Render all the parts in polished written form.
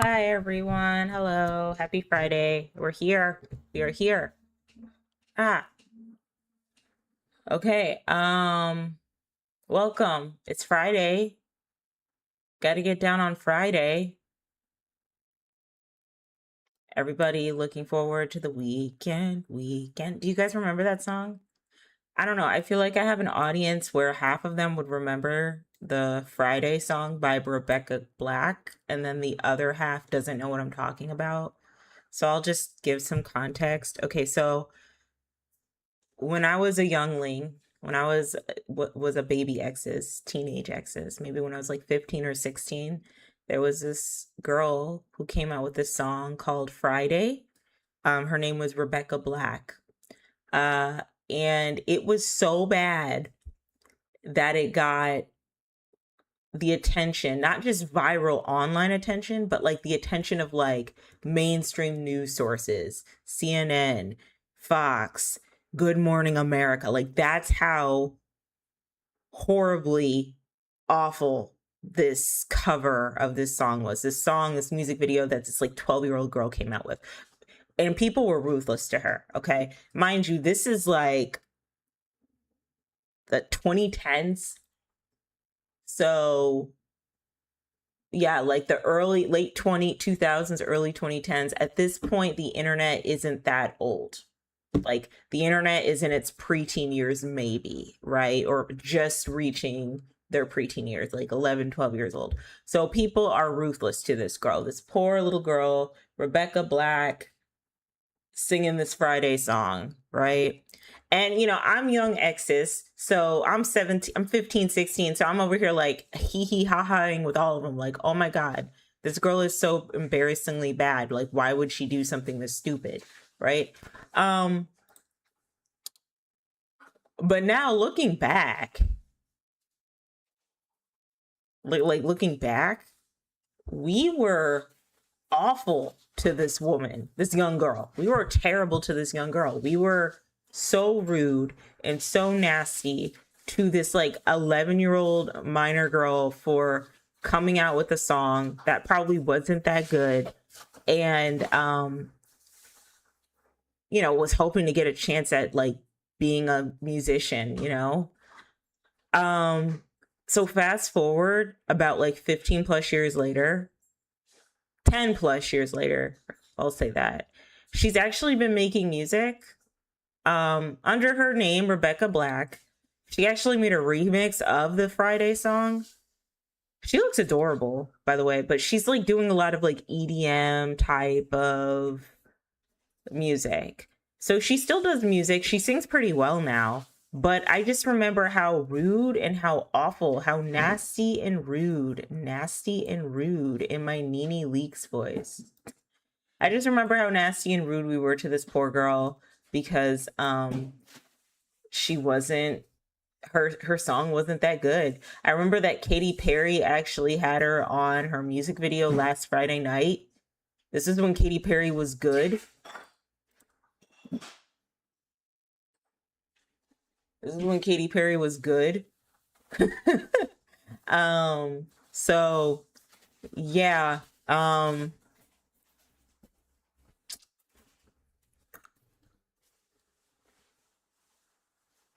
Hi everyone. Hello. Happy Friday. We're here. We are here. Ah, okay. Welcome. It's Friday. Got to get down on Friday. Everybody looking forward to the weekend. Weekend. Do you guys remember that song? I don't know. I feel like I have an audience where half of them would remember the Friday song by Rebecca Black, and then the other half doesn't know what I'm talking about. So I'll just give some context. Okay, so when I was a youngling, when I was was a baby exes, teenage exes, maybe when I was like 15 or 16, there was this girl who came out with this song called Friday. Her name was Rebecca Black. Uh, and it was so bad that it got the attention, not just viral online attention, but like the attention of like mainstream news sources, CNN, Fox, Good Morning America. Like that's how horribly awful this cover of this song was. This song, this music video that this like 12-year-old girl came out with. And people were ruthless to her, okay? Mind you, this is like the 2010s. So yeah, like the late 2000s, early 2010s. At this point, the internet isn't that old. Like the internet is in its preteen years, maybe, right? Or just reaching their preteen years, like 11, 12 years old. So people are ruthless to this girl, this poor little girl, Rebecca Black, singing this Friday song, right? And I'm young exes, so I'm 17, I'm 15, 16. So I'm over here like hee hee ha haing with all of them, like, oh my God, this girl is so embarrassingly bad. Like, why would she do something this stupid? Right. Um, but now looking back, like looking back, we were awful to this woman, this young girl. We were terrible to this young girl. We were so rude and so nasty to this like 11-year-old minor girl for coming out with a song that probably wasn't that good and was hoping to get a chance at like being a musician. Um so fast forward about like 15 plus years later, 10 plus years later, I'll say that. She's actually been making music under her name, Rebecca Black. She actually made a remix of the Friday song. She looks adorable, by the way, but she's like doing a lot of like EDM type of music. So she still does music. She sings pretty well now. But I just remember how rude and how awful, how nasty and rude in my Nene Leakes voice. I just remember how nasty and rude we were to this poor girl because she wasn't her song wasn't that good. I remember that Katy Perry actually had her on her music video last Friday night. This is when Katy Perry was good. This is when Katy Perry was good. So yeah.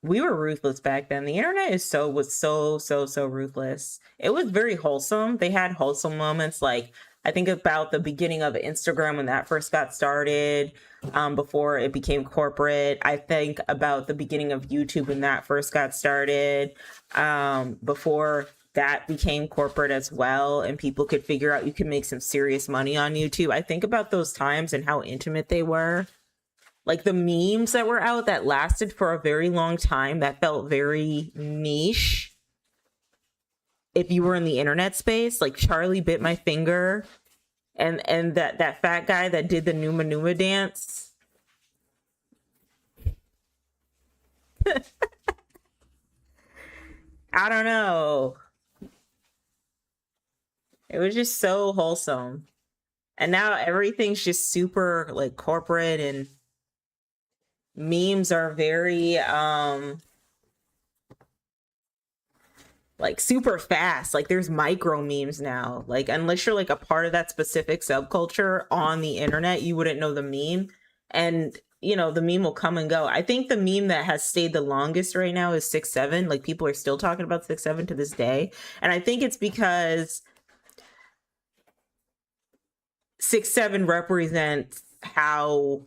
We were ruthless back then. The internet was so ruthless. It was very wholesome. They had wholesome moments. Like I think about the beginning of Instagram when that first got started, before it became corporate. I think about the beginning of YouTube when that first got started, before that became corporate as well, and people could figure out you can make some serious money on YouTube. I think about those times and how intimate they were, like the memes that were out that lasted for a very long time, that felt very niche if you were in the internet space, like Charlie bit my finger, and that fat guy that did the Numa Numa dance. I don't know, it was just so wholesome, and now everything's just super like corporate, and memes are very like super fast. Like there's micro memes now. Like unless you're like a part of that specific subculture on the internet, you wouldn't know the meme. And you know, the meme will come and go. I think the meme that has stayed the longest right now is 6'7". Like people are still talking about 6'7" to this day. And I think it's because 6'7" represents how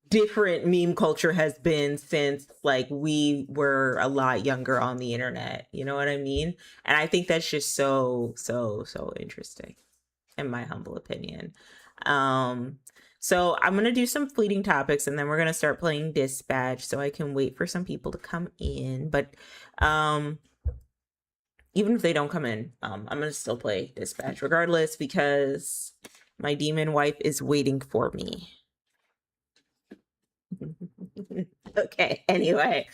different meme culture has been since like we were a lot younger on the internet. You know what I mean? And I think that's just so interesting, in my humble opinion. So I'm gonna do some fleeting topics and then we're gonna start playing Dispatch so I can wait for some people to come in. But even if they don't come in, I'm gonna still play Dispatch regardless because my demon wife is waiting for me. Okay, anyway.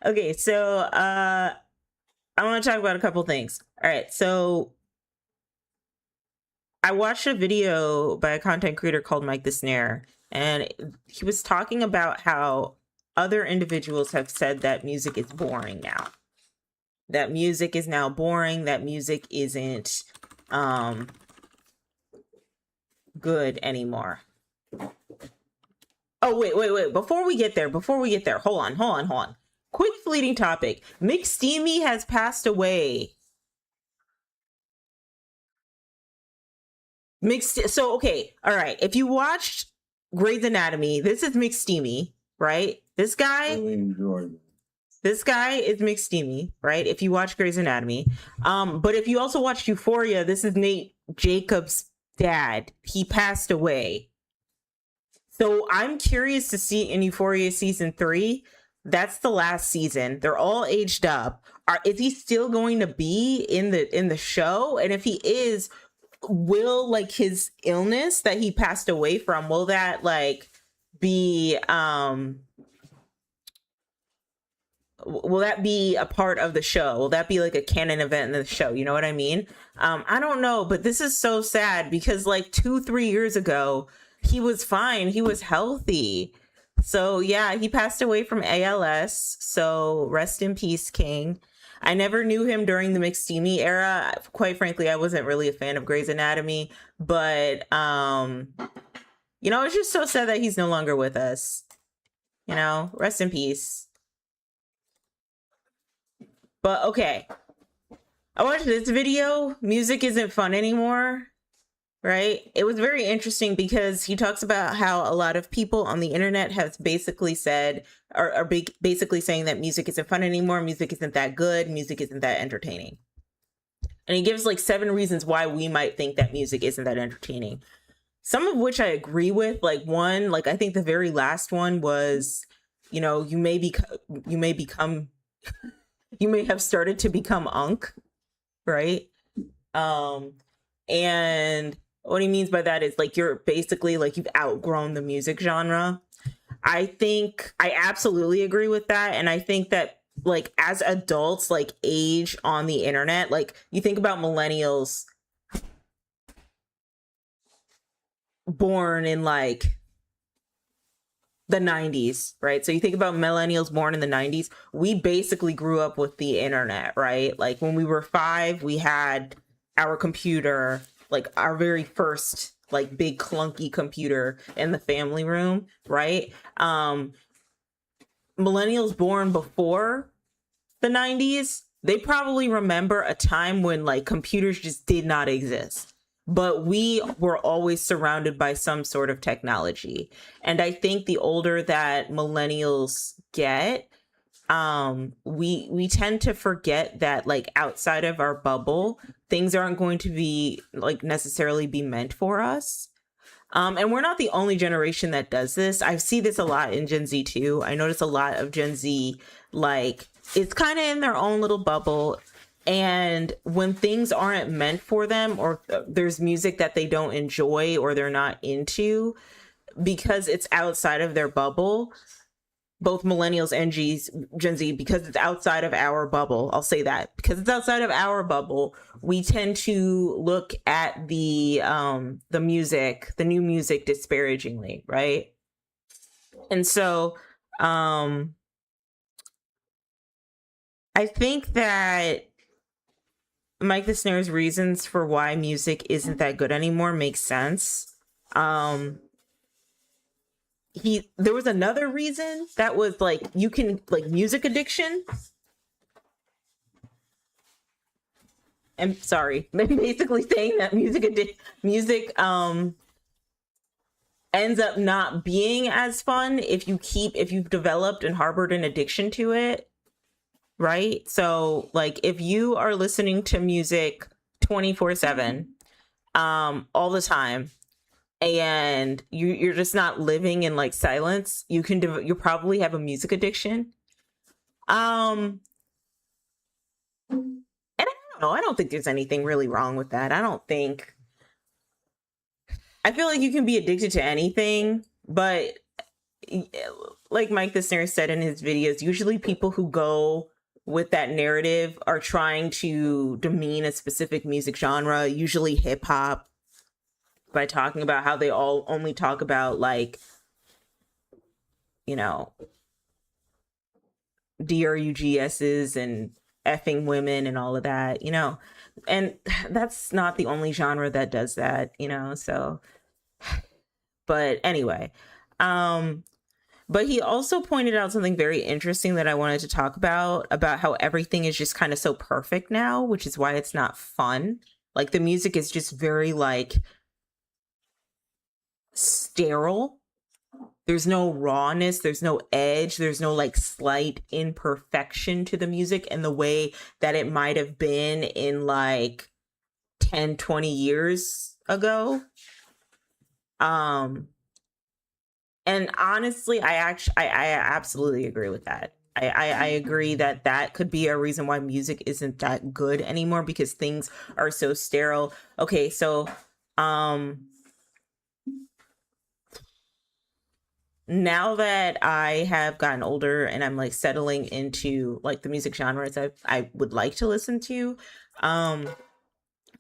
Okay, so I want to talk about a couple things. All right, so I watched a video by a content creator called Mike the Snare, and he was talking about how other individuals have said that music is boring now. That music is now boring, that music isn't good anymore. Oh, wait. Before we get there, hold on. Quick fleeting topic. McSteamy has passed away. So, okay. All right. If you watched Grey's Anatomy, this is McSteamy, right? This guy is McSteamy, right? If you watch Grey's Anatomy. But if you also watched Euphoria, this is Nate Jacobs' dad. He passed away. So I'm curious to see in Euphoria season 3. That's the last season. They're all aged up. Is he still going to be in the show? And if he is, will like his illness that he passed away from, will that like be will that be a part of the show? Will that be like a canon event in the show? You know what I mean? I don't know, but this is so sad because like 2-3 years ago, he was fine. He was healthy. So yeah, he passed away from ALS. So rest in peace, King. I never knew him during the McSteamy era. Quite frankly, I wasn't really a fan of Grey's Anatomy, but you know, it's just so sad that he's no longer with us. You know, rest in peace. But okay, I watched this video. Music isn't fun anymore. Right? It was very interesting because he talks about how a lot of people on the internet have basically said, or are basically saying that music isn't fun anymore. Music isn't that good. Music isn't that entertaining. And he gives like 7 reasons why we might think that music isn't that entertaining. Some of which I agree with. Like one, like I think the very last one was, you know, you may have started to become unk, right? And what he means by that is like you're basically like you've outgrown the music genre. I think I absolutely agree with that. And I think that like as adults like age on the internet, like you think about millennials born in like the 90s, right? So you think about millennials born in the 90s, we basically grew up with the internet, right? Like when we were 5, we had our computer, like our very first like big clunky computer in the family room, right? Millennials born before the 90s, they probably remember a time when like computers just did not exist, but we were always surrounded by some sort of technology. And I think the older that millennials get, we tend to forget that like outside of our bubble, things aren't going to be like necessarily be meant for us. And we're not the only generation that does this. I see this a lot in Gen Z too. I notice a lot of Gen Z, like it's kind of in their own little bubble. And when things aren't meant for them, or there's music that they don't enjoy or they're not into because it's outside of their bubble, both millennials and Gen Z, because it's outside of our bubble. I'll say that because it's outside of our bubble, we tend to look at the music, the new music disparagingly, right? And so I think that Mike the Snare's reasons for why music isn't that good anymore makes sense. Um, there was another reason that was like you can like music addiction. I'm sorry, basically saying that music ends up not being as fun if you've developed and harbored an addiction to it, right? So like if you are listening to music 24/7 all the time, and you're just not living in like silence, you probably have a music addiction. um and I don't know, I don't think there's anything really wrong with that. I feel like you can be addicted to anything, but like Mike the Snare said in his videos, usually people who go with that narrative are trying to demean a specific music genre, usually hip hop, by talking about how they all only talk about like, you know, DRUGSs and effing women and all of that, you know. And that's not the only genre that does that, you know. So, but anyway, but he also pointed out something very interesting that I wanted to talk about how everything is just kind of so perfect now, which is why it's not fun. Like the music is just very like sterile. There's no rawness, there's no edge, there's no like slight imperfection to the music in the way that it might have been in like 10, 20 years ago. And honestly, I absolutely agree with that. I agree that that could be a reason why music isn't that good anymore, because things are so sterile. Okay, so now that I have gotten older and I'm like settling into like the music genres I would like to listen to,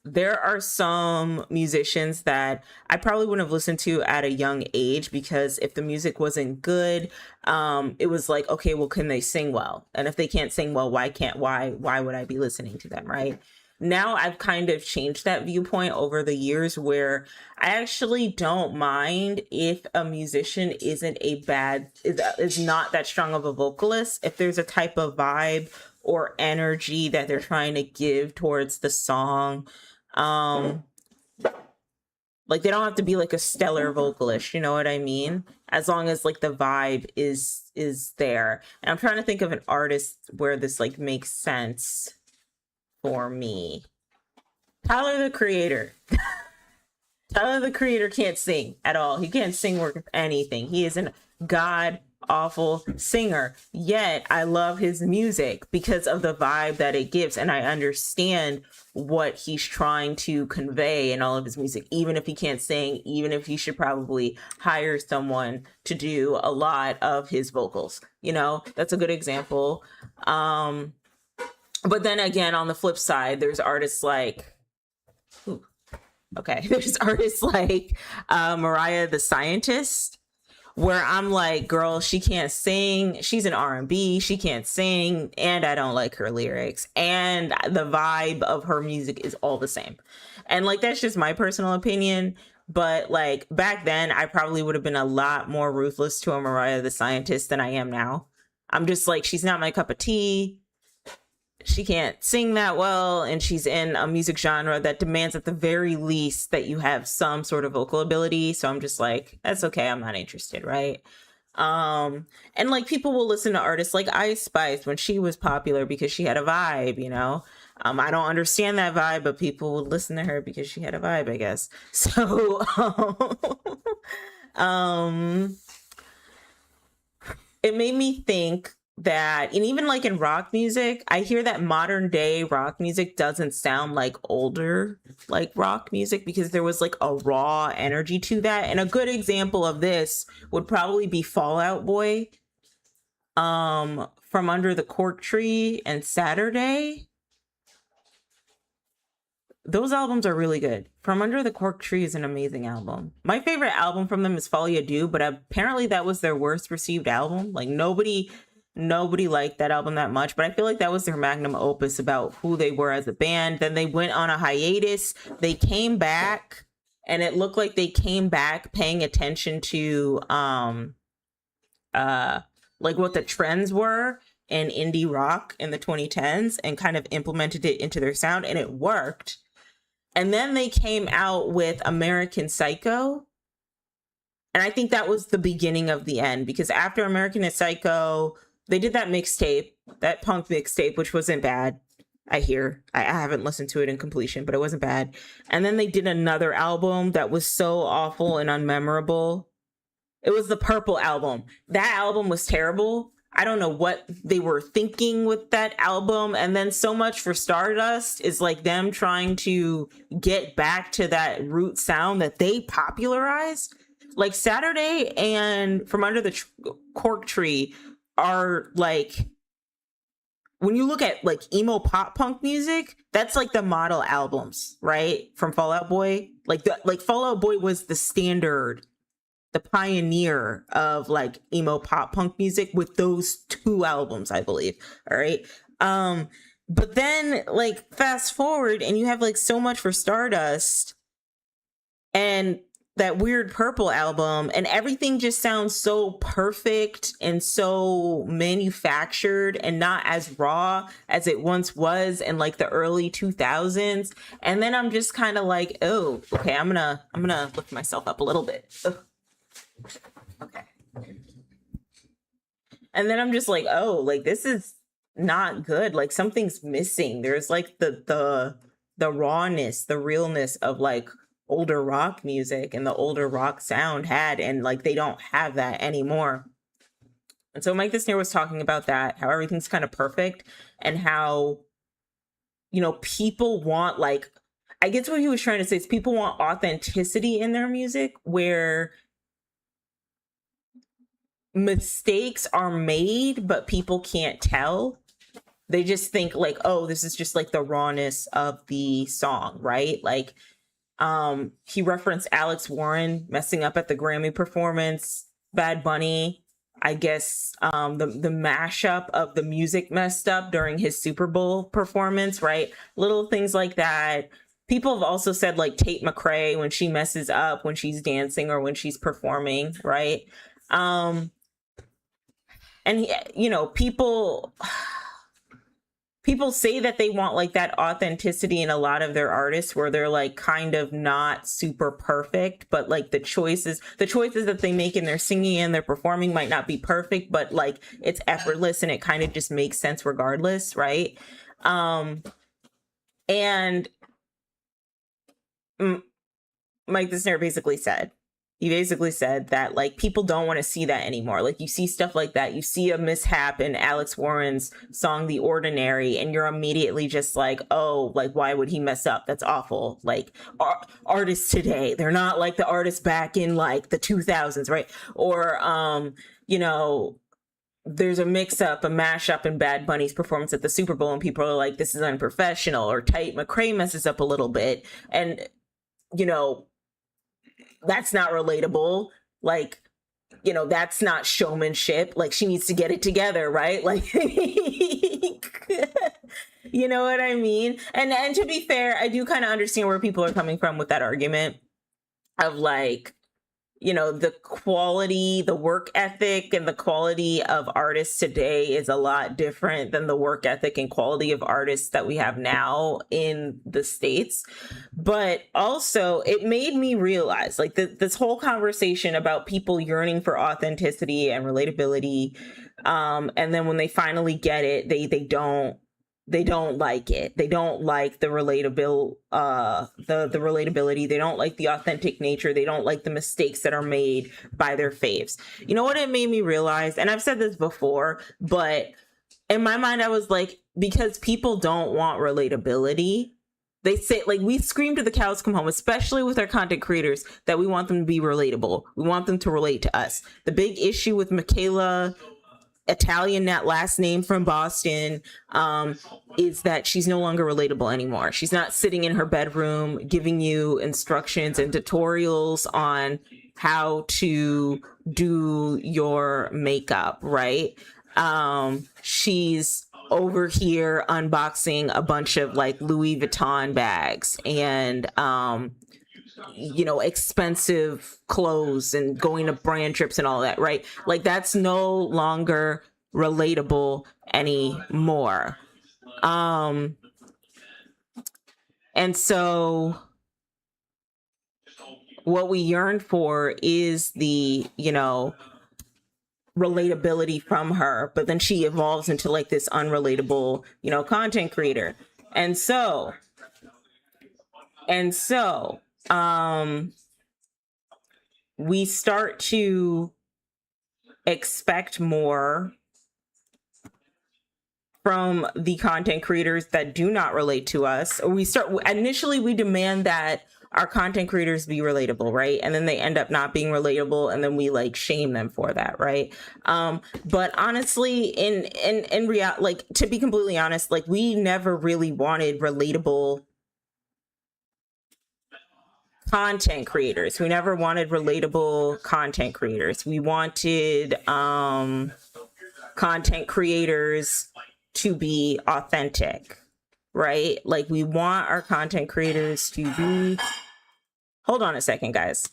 there are some musicians that I probably wouldn't have listened to at a young age, because if the music wasn't good, it was like, okay, well, can they sing well? And if they can't sing well, why would I be listening to them, right? Now I've kind of changed that viewpoint over the years, where I actually don't mind if a musician is not that strong of a vocalist, if there's a type of vibe or energy that they're trying to give towards the song. Like they don't have to be like a stellar vocalist, you know what I mean? As long as like the vibe is there. And I'm trying to think of an artist where this like makes sense for me. Tyler the Creator. Tyler the Creator can't sing at all. He can't sing worth anything. He is a god awful singer. Yet I love his music because of the vibe that it gives, and I understand what he's trying to convey in all of his music, even if he can't sing, even if he should probably hire someone to do a lot of his vocals. You know, that's a good example. But then again, on the flip side, there's artists like there's artists like Mariah the Scientist, where I'm like, girl, she can't sing. She's an R&B. She can't sing, and I don't like her lyrics. And the vibe of her music is all the same. And like, that's just my personal opinion. But like back then, I probably would have been a lot more ruthless to a Mariah the Scientist than I am now. I'm just like, she's not my cup of tea. She can't sing that well, and she's in a music genre that demands at the very least that you have some sort of vocal ability. So I'm just like, that's okay, I'm not interested, right? And like people will listen to artists like Ice Spice when she was popular because she had a vibe, you know. I don't understand that vibe, but people would listen to her because she had a vibe, I guess. So it made me think that, and even like in rock music, I hear that modern day rock music doesn't sound like older like rock music, because there was like a raw energy to that. And a good example of this would probably be Fall Out Boy, From Under the Cork Tree and Saturday. Those albums are really good. From Under the Cork Tree is an amazing album. My favorite album from them is Fall Ya Do, but apparently that was their worst received album. Like nobody Nobody liked that album that much, but I feel like that was their magnum opus about who they were as a band. Then they went on a hiatus. They came back, and it looked like they came back paying attention to like what the trends were in indie rock in the 2010s and kind of implemented it into their sound, and it worked. And then they came out with American Psycho. And I think that was the beginning of the end, because after American Psycho, they did that mixtape, that punk mixtape, which wasn't bad. I hear. I haven't listened to it in completion, but it wasn't bad. And then they did another album that was so awful and unmemorable. It was the Purple album. That album was terrible. I don't know what they were thinking with that album. And then So Much for Stardust is like them trying to get back to that root sound that they popularized. Like Saturday and From Under the Cork Tree are like, when you look at like emo pop punk music, that's like the model albums, right? From Fall Out Boy. Like Fall Out Boy was the standard, the pioneer of like emo pop punk music with those two albums, I believe. All right. But then like fast forward and you have like So Much for Stardust and that weird Purple album, and everything just sounds so perfect and so manufactured and not as raw as it once was in like the early 2000s. And then I'm just kind of like, oh, okay, I'm gonna lift myself up a little bit. Ugh. Okay. And then I'm just like, oh, like this is not good. Like something's missing. There's like the rawness, the realness of like older rock music and the older rock sound had, and like they don't have that anymore. And so Mike This Near was talking about that, how everything's kind of perfect, and how, you know, people want, like, I guess what he was trying to say is people want authenticity in their music, where mistakes are made but people can't tell. They just think like, oh, this is just like the rawness of the song, right? Like he referenced Alex Warren messing up at the Grammy performance, Bad Bunny, I guess the mashup of the music messed up during his Super Bowl performance, right? Little things like that. People have also said like Tate McRae when she messes up when she's dancing or when she's performing, right? And you know, people say that they want like that authenticity in a lot of their artists, where they're like kind of not super perfect, but like the choices that they make in their singing and their performing might not be perfect, but like it's effortless and it kind of just makes sense regardless, right? And Mike This Near basically said that like people don't want to see that anymore. Like you see stuff like that, you see a mishap in Alex Warren's song The Ordinary, and you're immediately just like, oh, like why would he mess up? That's awful. Like artists today, they're not like the artists back in like the 2000s, right? Or you know, there's a mix-up, a mashup in Bad Bunny's performance at the Super Bowl, and people are like, this is unprofessional. Or Tate McRae messes up a little bit, and you know, that's not relatable. Like, you know, that's not showmanship. Like, she needs to get it together, right? Like, you know what I mean? And to be fair, I do kind of understand where people are coming from with that argument of like, you know, the quality, the work ethic and the quality of artists today is a lot different than the work ethic and quality of artists that we have now in the States. But also it made me realize like this whole conversation about people yearning for authenticity and relatability. And then when they finally get it, they don't like it. They don't like the relatability. They don't like the authentic nature. They don't like the mistakes that are made by their faves. You know what it made me realize? And I've said this before, but in my mind, I was like, because people don't want relatability. They say, like, we scream to the cows come home, especially with our content creators, that we want them to be relatable. We want them to relate to us. The big issue with Michaela, Italian, that last name from Boston, is that she's no longer relatable anymore. She's not sitting in her bedroom giving you instructions and tutorials on how to do your makeup, right? She's over here unboxing a bunch of like Louis Vuitton bags and expensive clothes and going to brand trips and all that, right? Like that's no longer relatable anymore. And so what we yearn for is the, relatability from her, but then she evolves into like this unrelatable, content creator. And so, and so, we start to expect more from the content creators that do not relate to us. Initially we demand that our content creators be relatable, right? And then they end up not being relatable, and then we like shame them for that, right? But honestly, in reality, like, to be completely honest, like, we never really wanted relatable content creators. We never wanted relatable content creators. We wanted content creators to be authentic, right? Like, we want our content creators to be. Hold on a second, guys.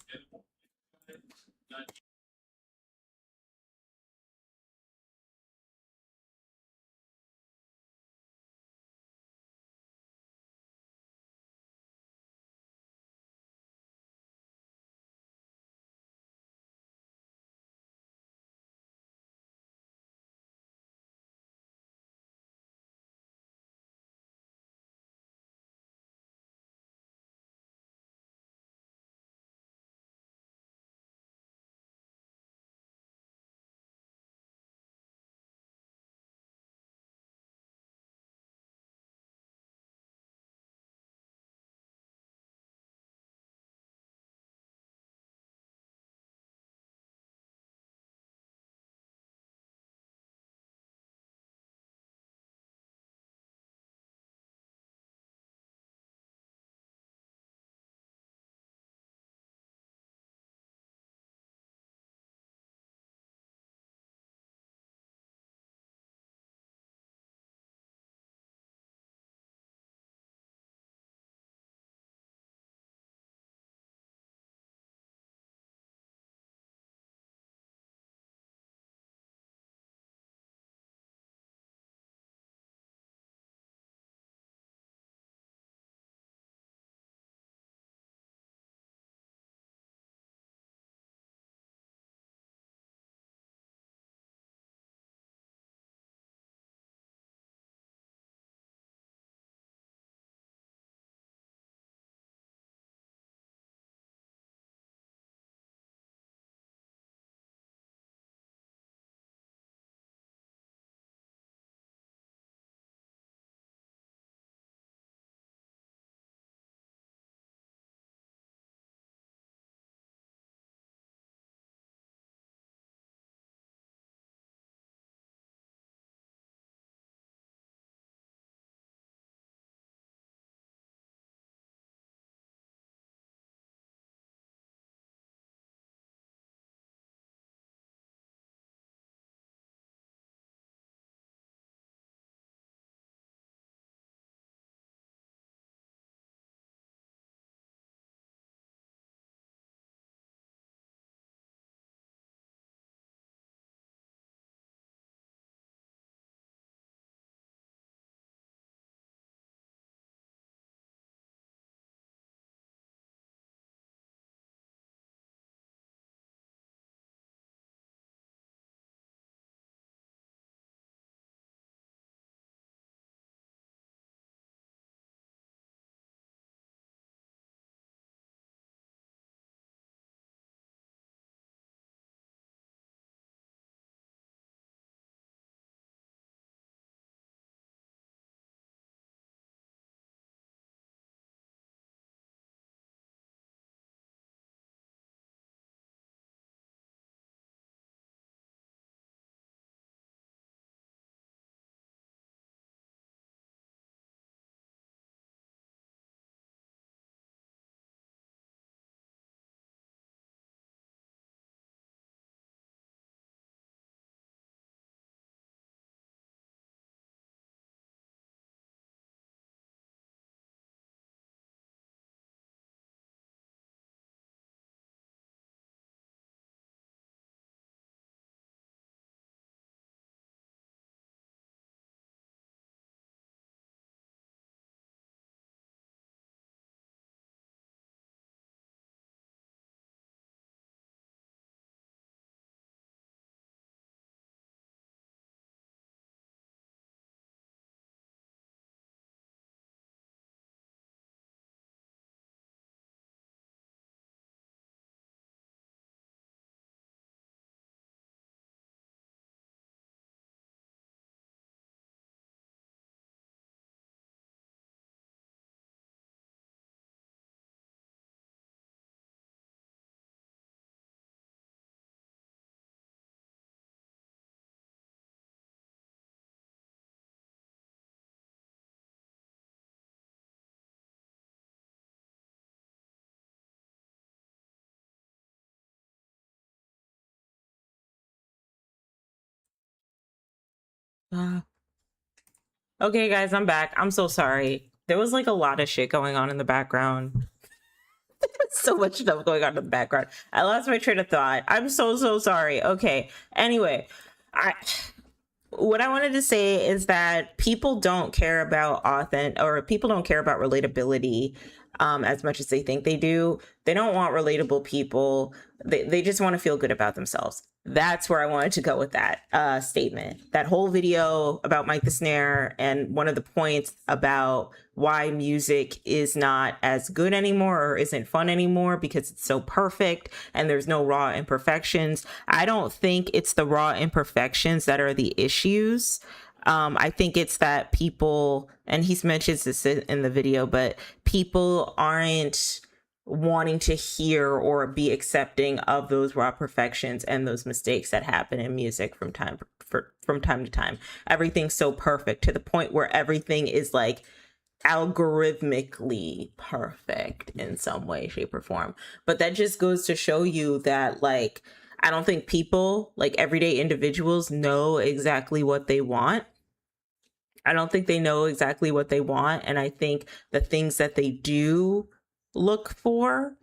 Okay, guys, I'm back. I'm so sorry. There was like a lot of shit going on in the background. So much stuff going on in the background. I lost my train of thought. I'm so sorry. Okay. Anyway, I what I wanted to say is that people don't care about people don't care about relatability as much as they think they do. They don't want relatable people. They just want to feel good about themselves. That's where I wanted to go with that statement. That whole video about Mike the Snare, and one of the points about why music is not as good anymore or isn't fun anymore because it's so perfect and there's no raw imperfections. I don't think it's the raw imperfections that are the issues. I think it's that people, and he's mentioned this in the video, but people aren't wanting to hear or be accepting of those raw perfections and those mistakes that happen in music from time to time. Everything's so perfect to the point where everything is like algorithmically perfect in some way, shape, or form. But that just goes to show you that, like, I don't think people, like everyday individuals, know exactly what they want. I don't think they know exactly what they want. And I think the things that they do look for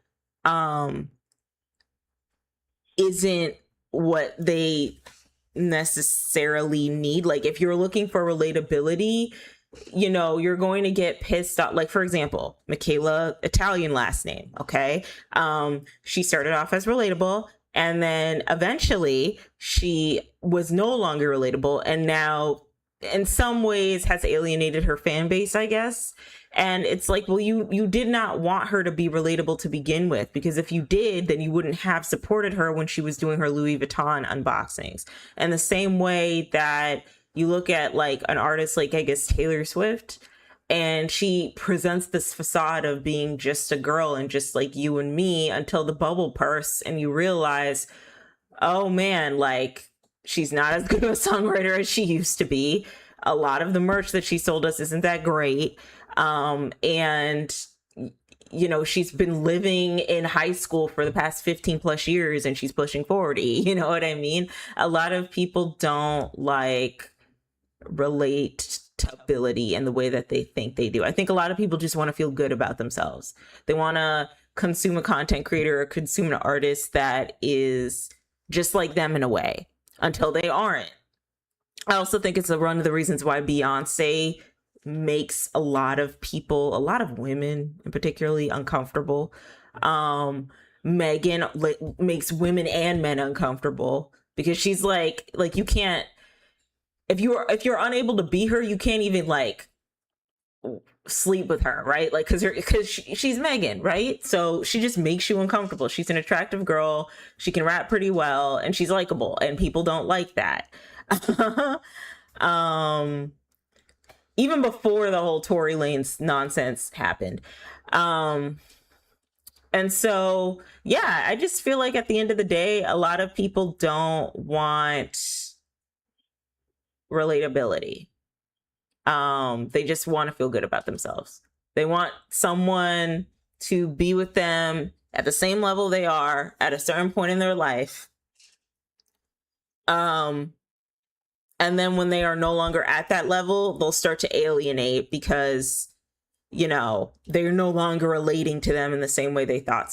isn't what they necessarily need. Like, if you're looking for relatability, you know, you're going to get pissed off. Like, for example, Michaela, Italian last name. Okay. She started off as relatable, and then eventually she was no longer relatable, and now in some ways has alienated her fan base, I guess. And it's like, well, you did not want her to be relatable to begin with, because if you did, then you wouldn't have supported her when she was doing her Louis Vuitton unboxings. And the same way that you look at like an artist like, I guess, Taylor Swift, and she presents this facade of being just a girl and just like you and me until the bubble bursts and you realize, oh man, like, she's not as good of a songwriter as she used to be. A lot of the merch that she sold us isn't that great. And you know, she's been living in high school for the past 15 plus years and she's pushing 40. You know what I mean? A lot of people don't like relatability in the way that they think they do. I think a lot of people just want to feel good about themselves. They want to consume a content creator or consume an artist that is just like them in a way, until they aren't. I also think it's one of the reasons why Beyonce makes a lot of people, a lot of women in particularly, uncomfortable. Megan makes women and men uncomfortable because she's like you can't, if you're unable to be her, you can't even like sleep with her, right? Like, because she's Megan, right? So she just makes you uncomfortable. She's an attractive girl, she can rap pretty well, and she's likable, and people don't like that. Even before the whole Tory Lanez nonsense happened. And so, yeah, I just feel like at the end of the day, a lot of people don't want relatability. They just want to feel good about themselves. They want someone to be with them at the same level they are at a certain point in their life. And then when they are no longer at that level, they'll start to alienate because, you know, they're no longer relating to them in the same way they thought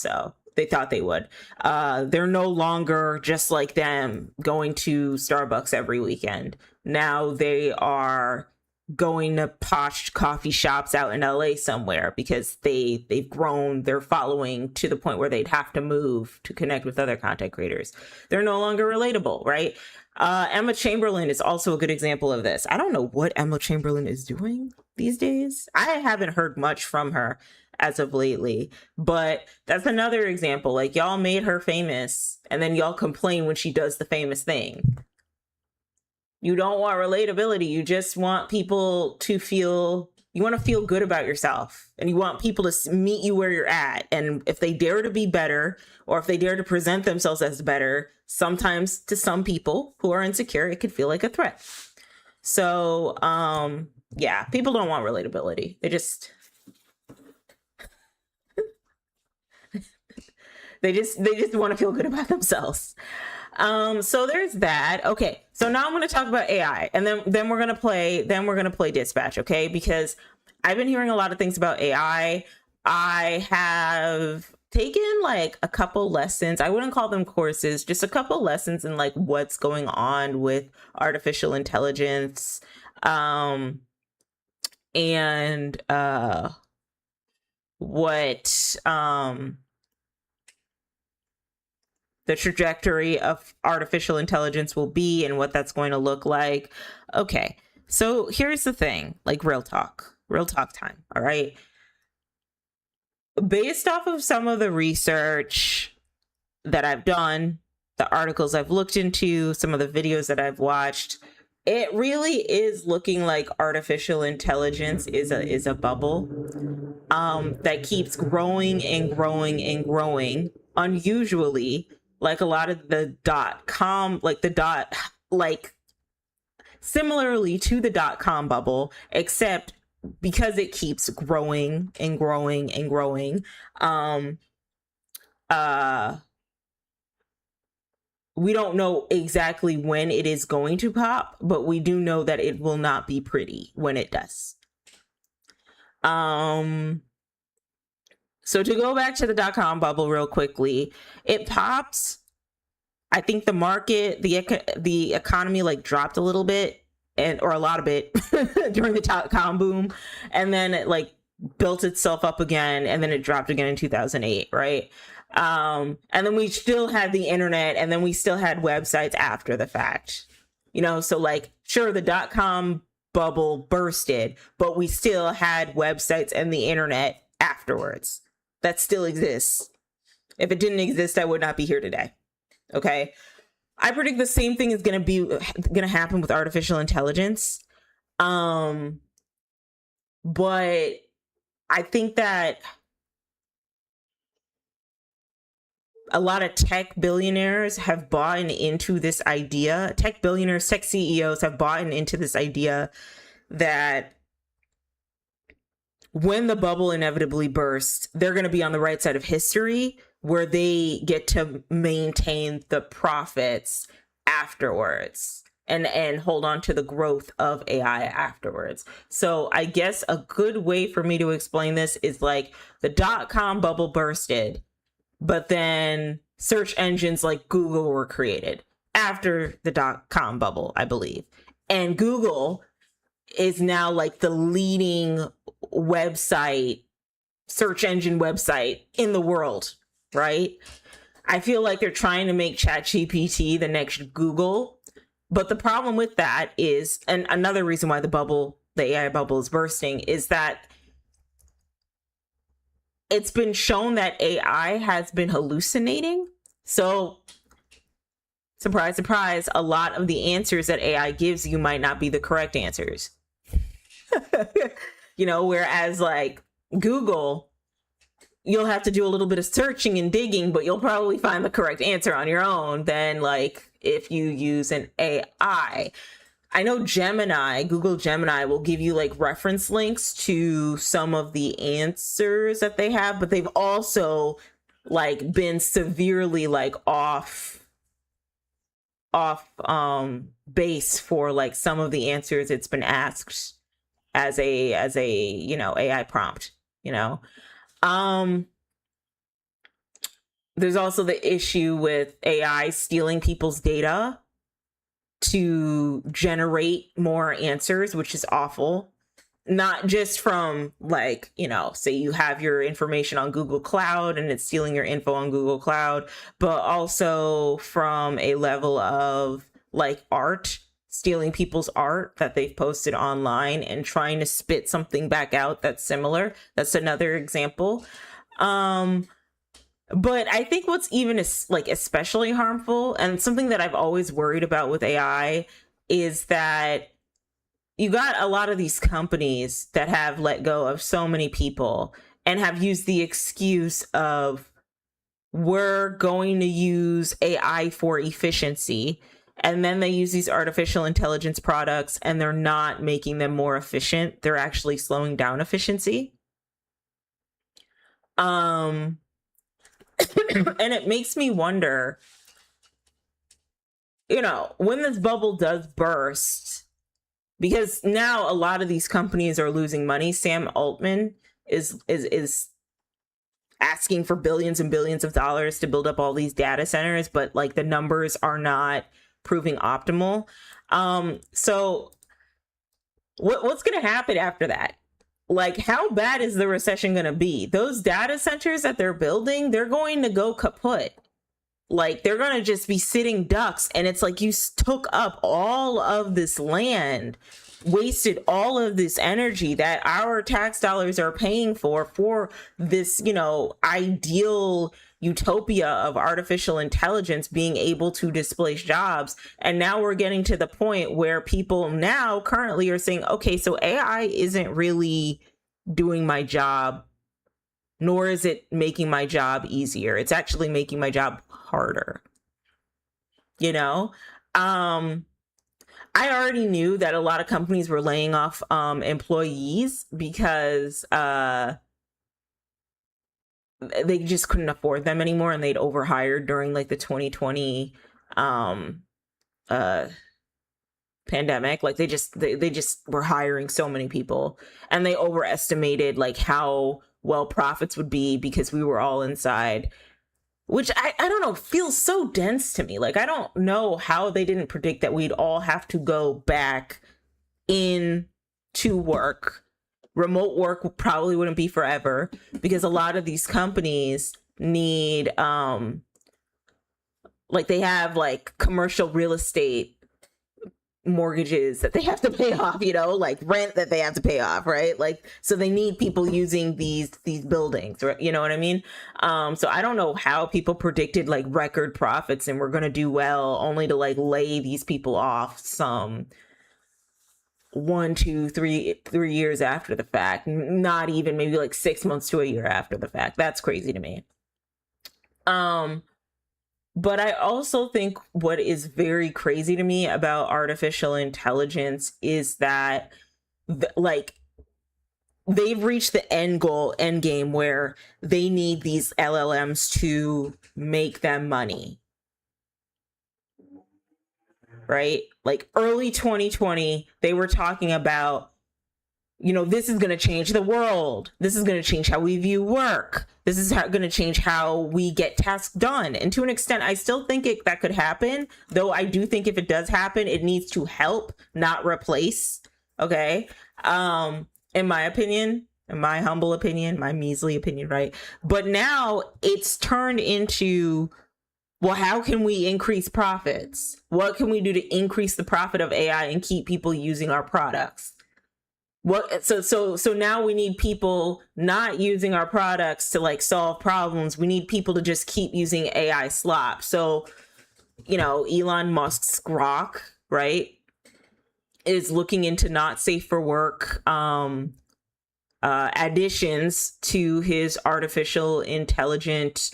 they would. They're no longer just like them going to Starbucks every weekend. Now they are going to posh coffee shops out in LA somewhere because they've grown their following to the point where they'd have to move to connect with other content creators. They're no longer relatable, right? Emma Chamberlain is also a good example of this. I don't know what Emma Chamberlain is doing these days. I haven't heard much from her as of lately, but that's another example. Like, y'all made her famous and then y'all complain when she does the famous thing. You don't want relatability. You just want people to feel, you want to feel good about yourself, and you want people to meet you where you're at. And if they dare to be better, or if they dare to present themselves as better, sometimes to some people who are insecure, it could feel like a threat. So, yeah, people don't want relatability. They just, They just want to feel good about themselves. So there's that. Okay, so now I'm going to talk about AI, and then we're going to play Dispatch, okay? Because I've been hearing a lot of things about AI. I have taken like a couple lessons. I wouldn't call them courses, just a couple lessons in like what's going on with artificial intelligence, and what the trajectory of artificial intelligence will be and what that's going to look like. Okay, so here's the thing, like real talk time, all right? Based off of some of the research that I've done, the articles I've looked into, some of the videos that I've watched, it really is looking like artificial intelligence is a bubble that keeps growing and growing and growing, unusually, like a lot of the .com, like similarly to the .com bubble, except because it keeps growing and growing and growing. We don't know exactly when it is going to pop, but we do know that it will not be pretty when it does. So to go back to the .com bubble real quickly, it popped. I think the market, the economy like dropped a little bit or a lot of it during the .com boom, and then it like built itself up again, and then it dropped again in 2008, right? And then we still had the internet, and then we still had websites after the fact, so like, sure, the .com bubble bursted, but we still had websites and the internet afterwards. That still exists. If it didn't exist, I would not be here today. Okay. I predict the same thing is going to happen with artificial intelligence. But I think that a lot of tech billionaires have bought into this idea. Tech billionaires, tech CEOs have bought into this idea that when the bubble inevitably bursts, they're going to be on the right side of history, where they get to maintain the profits afterwards and hold on to the growth of AI afterwards. So I guess a good way for me to explain this is like the .com bubble bursted, but then search engines like Google were created after the .com bubble, I believe. And Google is now like the leading search engine website in the world, right? I feel like they're trying to make ChatGPT the next Google. But the problem with that is, and another reason why the AI bubble is bursting, is that it's been shown that AI has been hallucinating. So, surprise, surprise, a lot of the answers that AI gives you might not be the correct answers. Whereas like Google, you'll have to do a little bit of searching and digging, but you'll probably find the correct answer on your own than like if you use an AI. I know Google Gemini will give you like reference links to some of the answers that they have, but they've also like been severely like off base for like some of the answers it's been asked as a AI prompt. There's also the issue with AI stealing people's data to generate more answers, which is awful. Not just from like, say you have your information on Google Cloud and it's stealing your info on Google Cloud, but also from a level of like art, stealing people's art that they've posted online and trying to spit something back out that's similar. That's another example. But I think what's even especially harmful, and something that I've always worried about with AI, is that you got a lot of these companies that have let go of so many people and have used the excuse of, we're going to use AI for efficiency. And then they use these artificial intelligence products and they're not making them more efficient. They're actually slowing down efficiency. And it makes me wonder, when this bubble does burst, because now a lot of these companies are losing money. Sam Altman is asking for billions and billions of dollars to build up all these data centers, but like the numbers are not proving optimal. So what's going to happen after that? Like, how bad is the recession going to be? Those data centers that they're building, they're going to go kaput. Like, they're going to just be sitting ducks. And it's like you took up all of this land, wasted all of this energy that our tax dollars are paying for this, ideal utopia of artificial intelligence being able to displace jobs. And now we're getting to the point where people now currently are saying, okay, so AI isn't really doing my job, nor is it making my job easier. It's actually making my job harder. I already knew that a lot of companies were laying off employees because they just couldn't afford them anymore, and they'd overhired during like the 2020 pandemic. Like they just were hiring so many people, and they overestimated like how well profits would be because we were all inside, which I don't know, feels so dense to me. Like, I don't know how they didn't predict that we'd all have to go back in to work. Remote work probably wouldn't be forever because a lot of these companies need, like they have like commercial real estate mortgages that they have to pay off, like rent that they have to pay off, right? Like, so they need people using these buildings, right? You know what I mean? So I don't know how people predicted like record profits and we're gonna do well, only to like lay these people off some 1, 2, 3 years after the fact. Not even, maybe like 6 months to a year after the fact. That's crazy to me. But I also think what is very crazy to me about artificial intelligence is that, like, they've reached the end game where they need these LLMs to make them money. Right? Like early 2020, they were talking about, this is going to change the world. This is going to change how we view work. This is going to change how we get tasks done. And to an extent, I still think that could happen, though I do think if it does happen, it needs to help, not replace. Okay. In my opinion, in my humble opinion, my measly opinion, right? But now it's turned into, well, how can we increase profits? What can we do to increase the profit of AI and keep people using our products? So now we need people not using our products to like solve problems. We need people to just keep using AI slop. So, Elon Musk's Grok, right, is looking into not safe for work additions to his artificial intelligent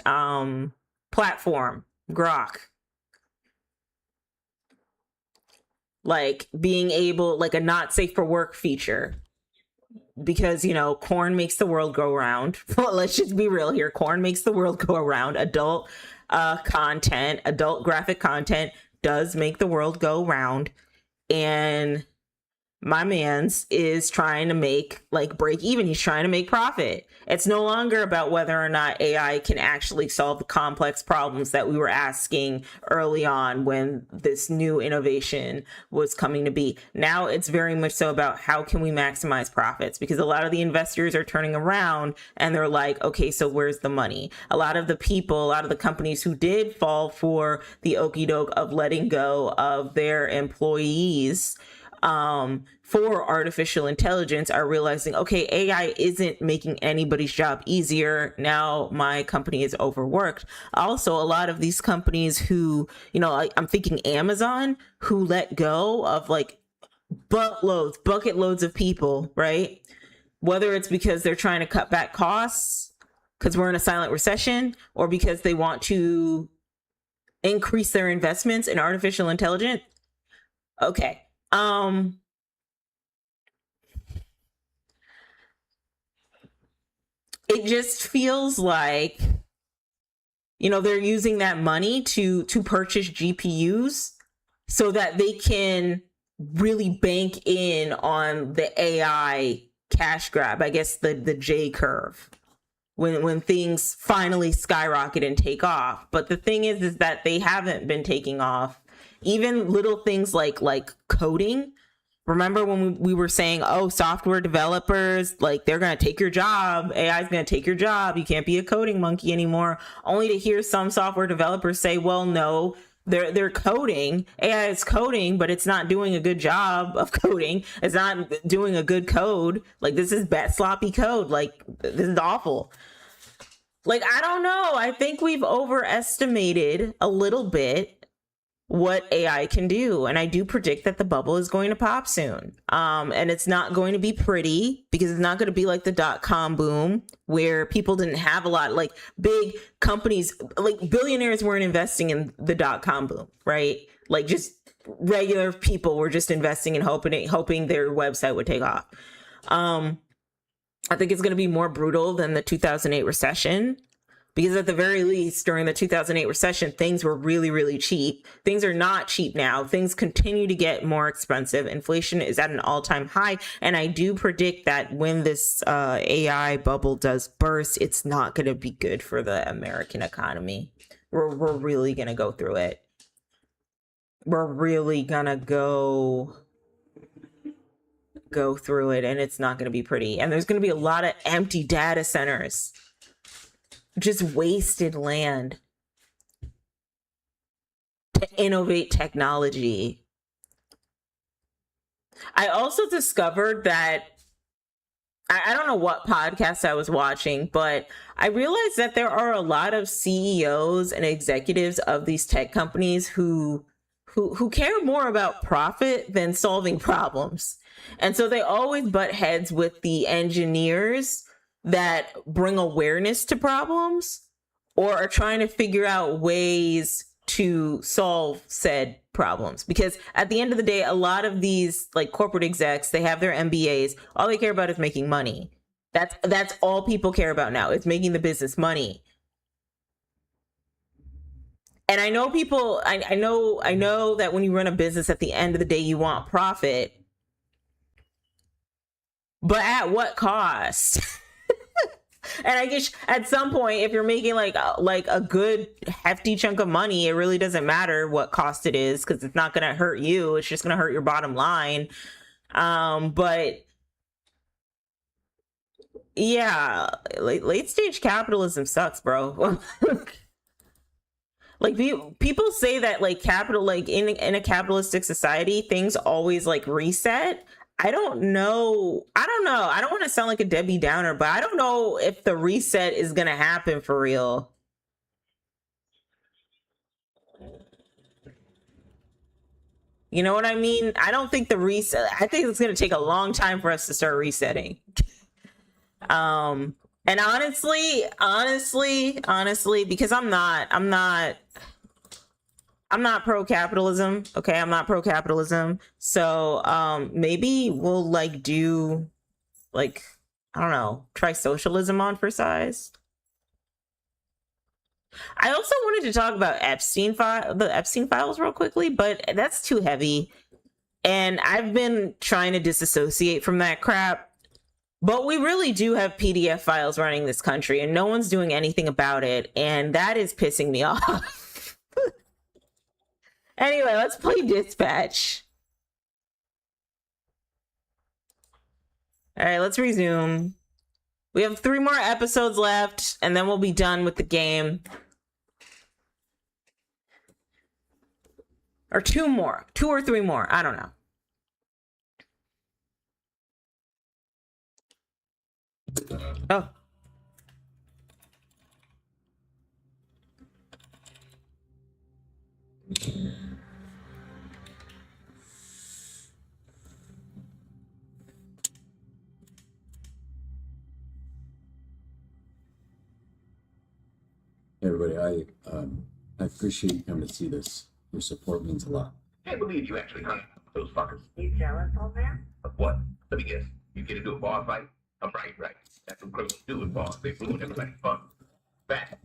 platform, Grok. Like being able, like a not safe for work feature, because corn makes the world go round. Let's just be real here. Corn makes the world go around. Adult graphic content does make the world go round. And my man's is trying to break even. He's trying to make profit. It's no longer about whether or not AI can actually solve the complex problems that we were asking early on when this new innovation was coming to be. Now it's very much so about how can we maximize profits, because a lot of the investors are turning around and they're like, okay, so where's the money? A lot of the companies who did fall for the okie doke of letting go of their employees for artificial intelligence are realizing, okay, AI isn't making anybody's job easier. Now my company is overworked. Also, a lot of these companies who, I'm thinking Amazon, who let go of like bucket loads of people, right? Whether it's because they're trying to cut back costs because we're in a silent recession, or because they want to increase their investments in artificial intelligence. Okay. It just feels like, you know, they're using that money to purchase GPUs so that they can really bank in on the AI cash grab, I guess the J curve, when things finally skyrocket and take off. But the thing is that they haven't been taking off. Even little things like coding. Remember when we were saying, oh, software developers, like, they're going to take your job. AI is going to take your job. You can't be a coding monkey anymore. Only to hear some software developers say, well, no, they're coding. AI is coding, but it's not doing a good job of coding. It's not doing a good code. Like, this is bad, sloppy code. Like, this is awful. Like, I don't know. I think we've overestimated a little bit what AI can do. And I do predict that the bubble is going to pop soon. And it's not going to be pretty, because it's not going to be like the .com boom where people didn't have a lot, like big companies, like billionaires weren't investing in the .com boom, right? Like, just regular people were just investing and hoping their website would take off. I think it's going to be more brutal than the 2008 recession. Because at the very least, during the 2008 recession, things were really, really cheap. Things are not cheap now. Things continue to get more expensive. Inflation is at an all-time high. And I do predict that when this AI bubble does burst, it's not going to be good for the American economy. We're really going to go through it. We're really going to go through it, and it's not going to be pretty. And there's going to be a lot of empty data centers. Just wasted land to innovate technology. I also discovered that, I don't know what podcast I was watching, but I realized that there are a lot of CEOs and executives of these tech companies who care more about profit than solving problems. And so they always butt heads with the engineers that bring awareness to problems or are trying to figure out ways to solve said problems. Because at the end of the day, a lot of these like corporate execs, they have their MBAs. All they care about is making money. That's all people care about now. It's making the business money. And I know people, I know that when you run a business, at the end of the day, you want profit. But at what cost? And I guess at some point, if you're making like a good hefty chunk of money, it really doesn't matter what cost it is, because it's not going to hurt you. It's just going to hurt your bottom line. But yeah, late stage capitalism sucks, bro. Like, people say that like capital, like in a capitalistic society, things always like reset. I don't know. I don't want to sound like a Debbie Downer, but I don't know if the reset is going to happen for real. You know what I mean? I don't think the reset, I think it's going to take a long time for us to start resetting. And honestly, because I'm not pro-capitalism. Okay, I'm not pro-capitalism. So maybe we'll like do like, I don't know, try socialism on for size. I also wanted to talk about the Epstein files real quickly, but that's too heavy. And I've been trying to disassociate from that crap. But we really do have PDF files running this country, and no one's doing anything about it. And that is pissing me off. Anyway, let's play Dispatch. All right, let's resume. We have 3 more episodes left, and then we'll be done with the game. Or 2 more. 2 or 3 more. I don't know. Oh. Hey everybody, I appreciate you coming to see this. Your support means a lot. Can't believe you actually hung those fuckers. You jealous, old man? Of what? Let me guess. You get into a bar fight? I'm right. That's what criminals do in bars. They ruin everybody's fun. Fact.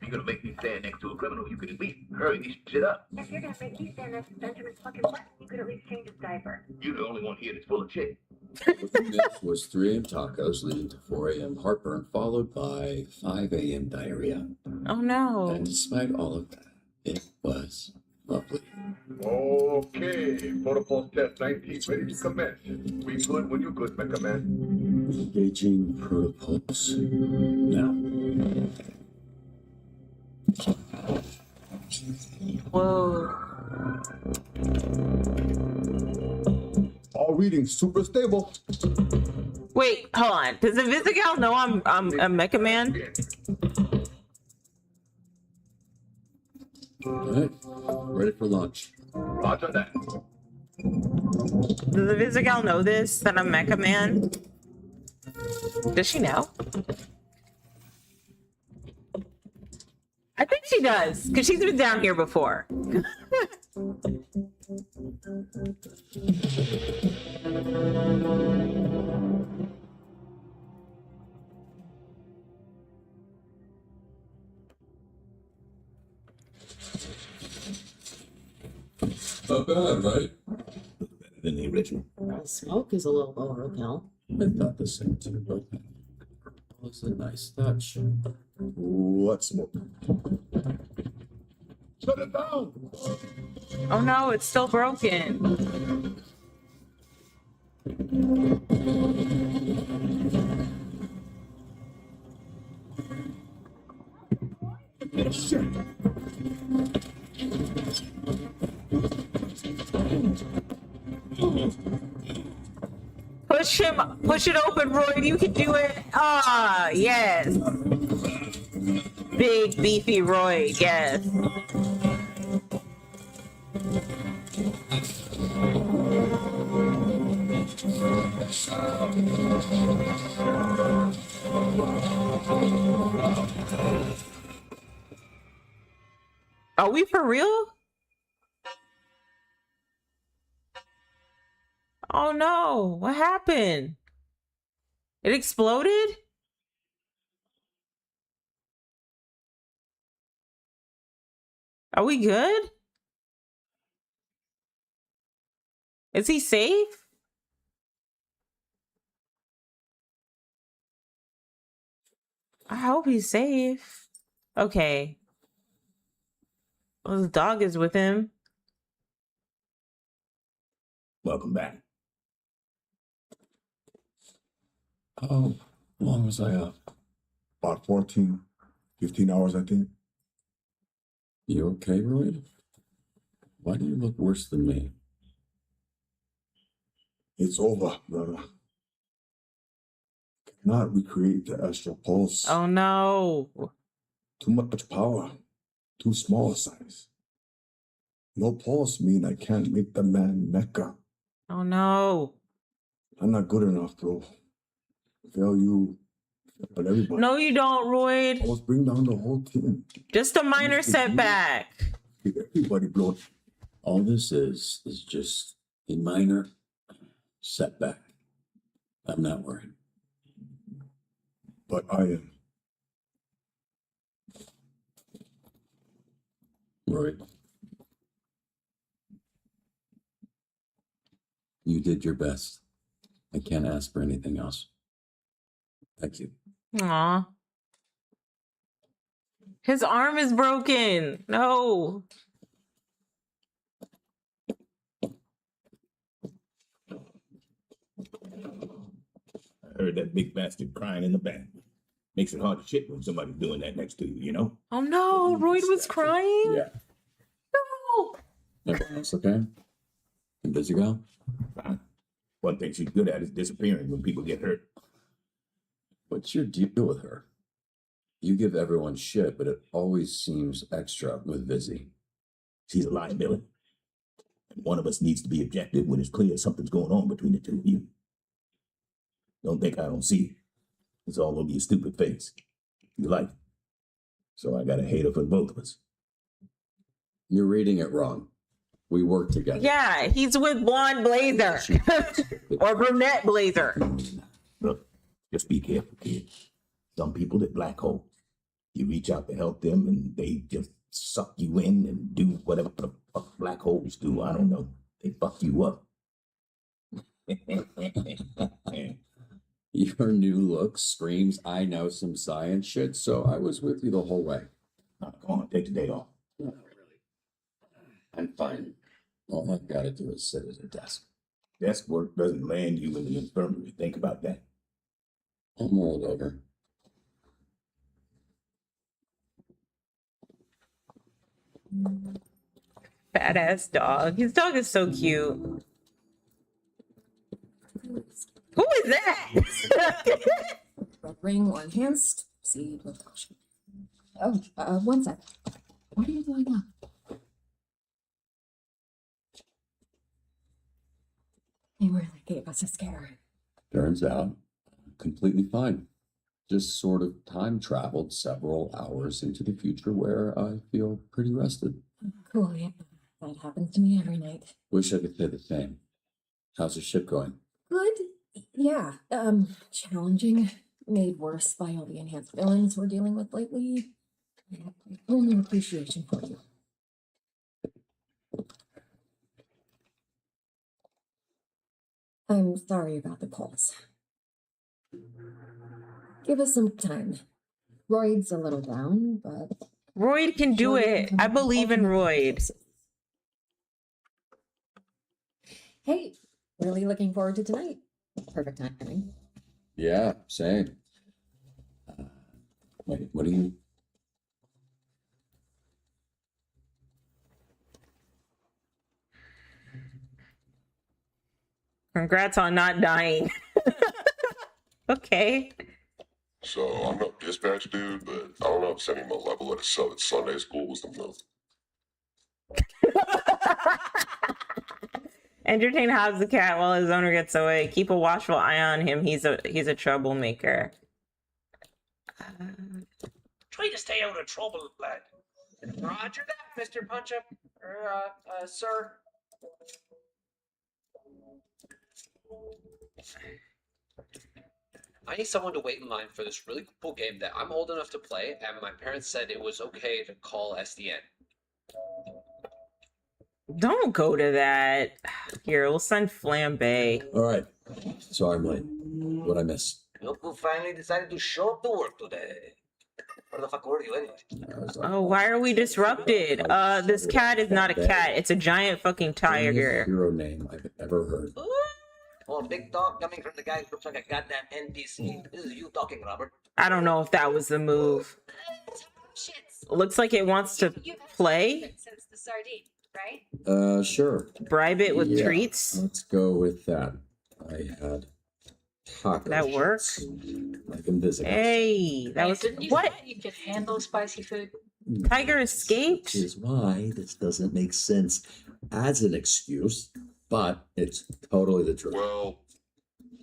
If you're gonna make me stand next to a criminal, you could at least hurry this shit up. If you're gonna make me stand next to Benjamin's fucking butt, you could at least change his diaper. You're the only one here that's full of shit. Looking next was 3 a.m. tacos leading to 4 a.m. heartburn, followed by 5 a.m. diarrhea. Oh no. And despite all of that, it was lovely. Okay, protocol test 19 ready to commence. We good when you good, Mecca Man. Engaging protocols. Now. Whoa. All readings super stable. Wait, hold on. Does the Visigal know I'm a Mecha Man? Alright, ready for launch. Roger that. Does the Visigal know this, that I'm Mecha Man? Does she know? I think she does, because she's been down here before. Not bad, right? Better than the original. The smoke is a little overkill. I thought the same too, but it was a nice touch. What smoke? Shut it down. Oh no, it's still broken. Shit. Push it open, Roy. You can do it. Ah, yes. Big beefy Roy, yes. Are we for real? Oh no, what happened? It exploded? Are we good? Is he safe? I hope he's safe. Okay. Well, his dog is with him. Welcome back. How long was I up? About 14, 15 hours, I think. You okay, Roy? Why do you look worse than me? It's over, brother. Cannot recreate the astral pulse. Oh no. Too much power. Too small a size. No pulse mean I can't make the man Mecca. Oh no. I'm not good enough, bro. Fail you, but everybody. No, you don't, Royd. Almost bring down the whole team. Just a minor setback. Get everybody blown. All this is just a minor setback. I'm not worried. But I am. Roy, you did your best. I can't ask for anything else. Thank you. Aw. His arm is broken. No. I heard that big bastard crying in the back. Makes it hard to shit when somebody's doing that next to you, you know? Oh no, Royd was crying? Yeah. No. Everyone else okay? You busy, girl? Fine. One thing she's good at is disappearing when people get hurt. What's your deal with her? You give everyone shit, but it always seems extra with Vizzy. She's a liability. And one of us needs to be objective when it's clear something's going on between the two of you. Don't think I don't see it. It's all over your stupid face. You like it. So I got a hater for both of us. You're reading it wrong. We work together. Yeah, he's with blonde blazer. Or brunette blazer. Look, just be careful, kid. Some people that black hole. You reach out to help them, and they just suck you in and do whatever the fuck black holes do. I don't know. They fuck you up. Your new look screams, I know some science shit, so I was with you the whole way. Now, come on, take the day off. No, not really. I'm fine. All I've got to do is sit at a desk. Desk work doesn't land you in the infirmary. Think about that. I'm rolled over. Fat ass dog. His dog is so cute. Who is that? Red ring or enhanced seed with caution. Oh, 1 sec. What are you doing now? You really gave us a scare. Turns out, I'm completely fine. Just sort of time traveled several hours into the future where I feel pretty rested. Cool, yeah. That happens to me every night. Wish I could say the same. How's the ship going? Good. Yeah. Challenging. Made worse by all the enhanced villains we're dealing with lately. I have a whole new appreciation for you. I'm sorry about the pulse. Give us some time. Royd's a little down, but Royd can do it. I believe in Royd. Hey, really looking forward to tonight. Perfect timing. Yeah, same. Wait, what do you... Congrats on not dying. Okay. So I'm no dispatch dude, but I don't know if sending him a level at a sub at Sunday school was the move. Entertain Hobbs the cat while his owner gets away. Keep a watchful eye on him. He's a troublemaker. Try to stay out of trouble, lad. Roger that, Mr. Punch-Up. Sir. I need someone to wait in line for this really cool game that I'm old enough to play, and my parents said it was okay to call SDN. Don't go to that. Here, we'll send Flambe. All right. Sorry I'm late. What'd I miss? Look who finally decided to show up to work today. Where the fuck were you anyway? Oh, why are we disrupted? This cat is not a cat. It's a giant fucking tiger. Hero name I've ever heard. Oh, big dog coming from the guy who looks like a goddamn NPC. This is you talking, Robert. I don't know if that was the move. Looks like it wants to play. Since the sardine, right? Sure. Bribe it with Yeah, treats. Let's go with that. I had taco. That work? Like in this. Hey, that was Didn't you what? say you could handle spicy food? Tiger escaped? Which is why this doesn't make sense as an excuse, but it's totally the truth. Well,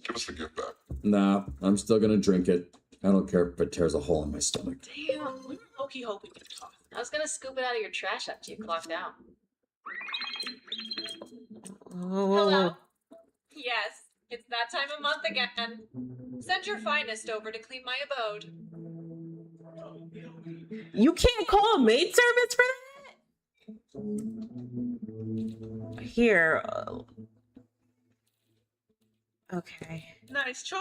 give us the gift back. Nah, I'm still gonna drink it. I don't care if it tears a hole in my stomach. Damn, we were low-key hoping you'd talk. I was gonna scoop it out of your trash after you clocked out. Oh, Yes, it's that time of month again. Send your finest over to clean my abode. you can't call a maid service for that? Here. Okay. Nice choice.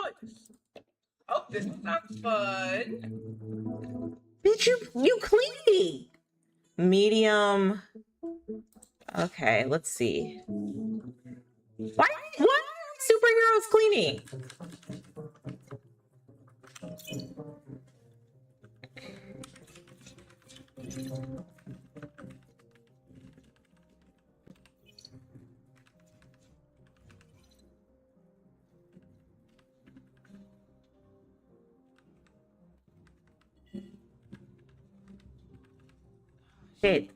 Oh, this is not fun. Bitch, you clean. Medium. Okay, let's see. Why are superheroes cleaning? Shit.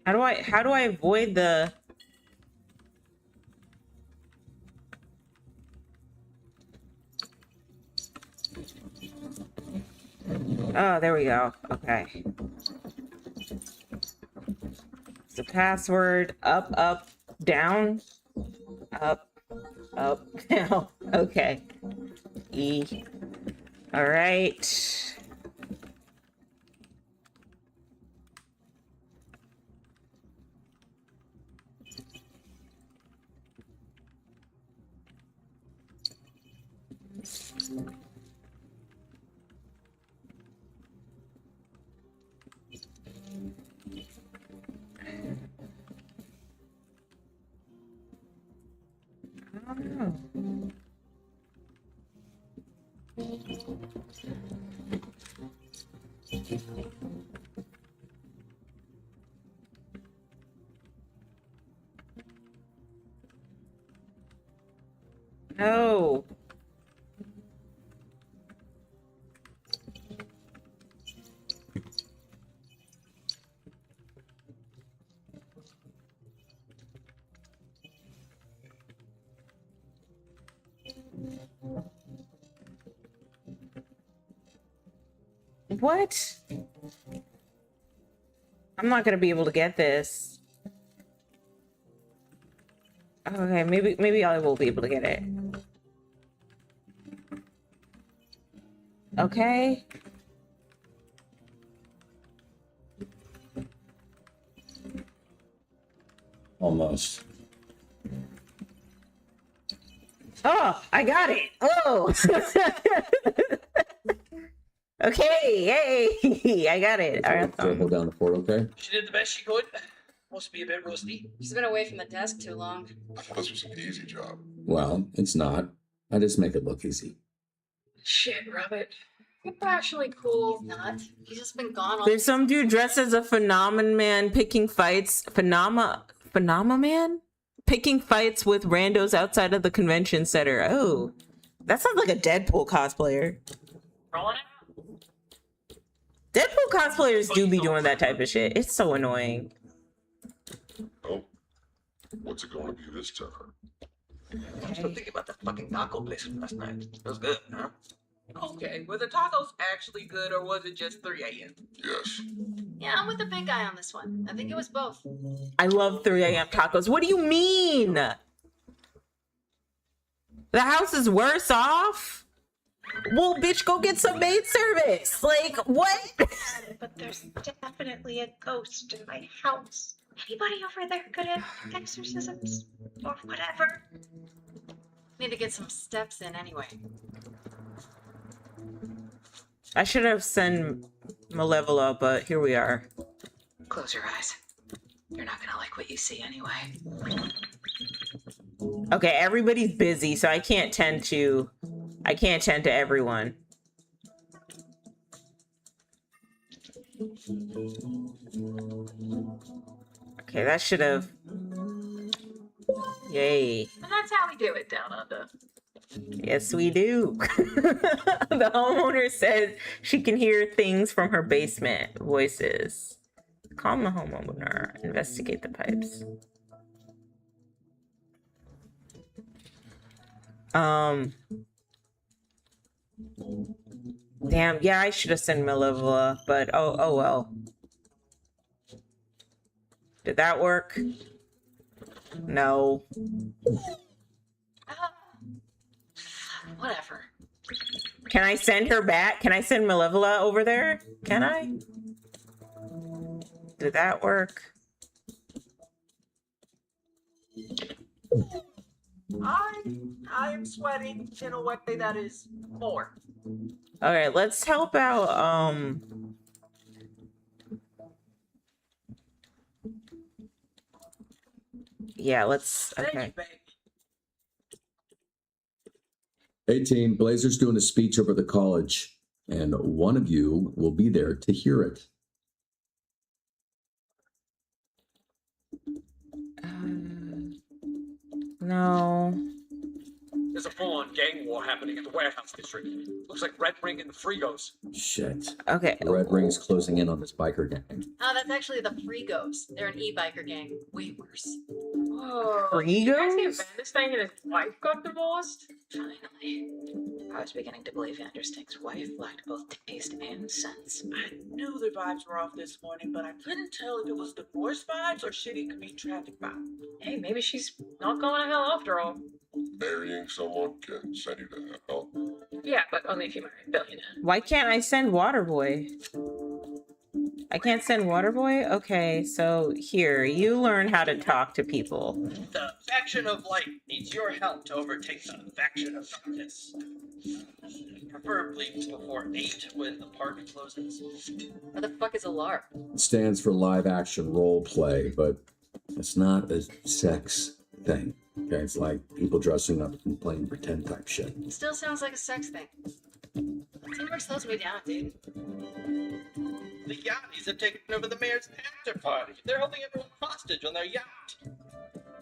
How do I avoid the Oh, there we go. Okay. It's the password. Up, Down, up, down. Okay. E. All right. Oh. No. What? I'm not gonna be able to get this. Okay, maybe I will be able to get it. Okay. Almost. Oh, I got it. Oh. Okay, yay. I got it. All right. Hold down the fort, okay? She did the best she could. Must be a bit rusty. She's been away from the desk too long. I thought this was an easy job. Well, it's not. I just make it look easy. Shit, Robert. You're actually cool. Not. He's just been gone all There's some dude dressed as a phenomenon man picking fights. Phenomena man? Picking fights with randos outside of the convention center. Oh, that sounds like a Deadpool cosplayer. Rolling out. Deadpool cosplayers do be doing that type of shit. It's so annoying. Oh, what's it going to be this time? I'm still thinking about that fucking taco place from last night. It was good, huh? Okay, were the tacos actually good or was it just 3 a.m.? Yes. Yeah, I'm with the big guy on this one. I think it was both. I love 3 a.m. tacos. What do you mean? The house is worse off? Well, bitch, go get some maid service. Like, what? But there's definitely a ghost in my house. Anybody over there good at exorcisms? Or whatever? Need to get some steps in anyway. I should have sent Malevola, but here we are. Close your eyes. You're not gonna like what you see anyway. Okay, everybody's busy, so I can't tend to everyone. Okay, that should have. Yay. And that's how we do it down under. Yes, we do. The homeowner says she can hear things from her basement. Voices. Calm the homeowner. Investigate the pipes. Damn, yeah, I should have sent Malevola, but oh well. Did that work? No. Whatever. Can I send her back? Can I send Malevola over there? Can I? Did that work? I am sweating in a way that is more. Alright, let's help out, yeah, let's, okay. 18, Blazer's doing a speech over the college, and one of you will be there to hear it. No. There's a full-on gang war happening in the warehouse district. Looks like Red Ring and the Frigos. Shit. Okay. The Red Ring's closing in on this biker gang. Oh, that's actually the Frigos. They're an e-biker gang. Way worse. Whoa. Did you guys Frigos? get Van thing and his wife got divorced? Finally. I was beginning to believe Vanderstink's wife lacked both taste and sense. I knew the vibes were off this morning, but I couldn't tell if it was divorce vibes or shitty commute traffic vibes. Hey, maybe she's not going to hell after all. Marrying someone can send you to hell. Yeah, but only if you marry a billionaire. Why can't I send Waterboy? I can't send Waterboy? Okay, so here, you learn how to talk to people. The faction of light needs your help to overtake the faction of darkness. Preferably before 8 when the park closes. What the fuck is a LARP? It stands for live action role play, but it's not a sex thing. Okay, it's like people dressing up and playing pretend type shit. Still sounds like a sex thing. Teamwork slows me down, dude. The yachties have taken over the mayor's after party. They're holding everyone hostage on their yacht.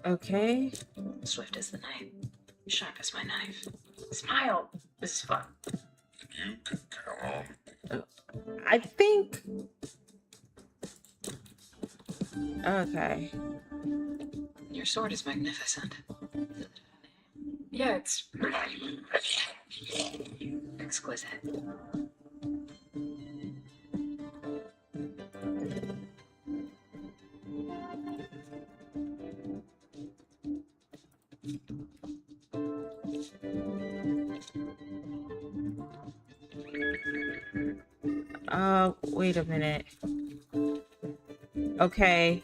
Okay. Swift as the night, sharp as my knife. Smile. This is fun. You can count on me. I think... Okay. Your sword is magnificent. Yeah, it's Exquisite. Wait a minute. Okay.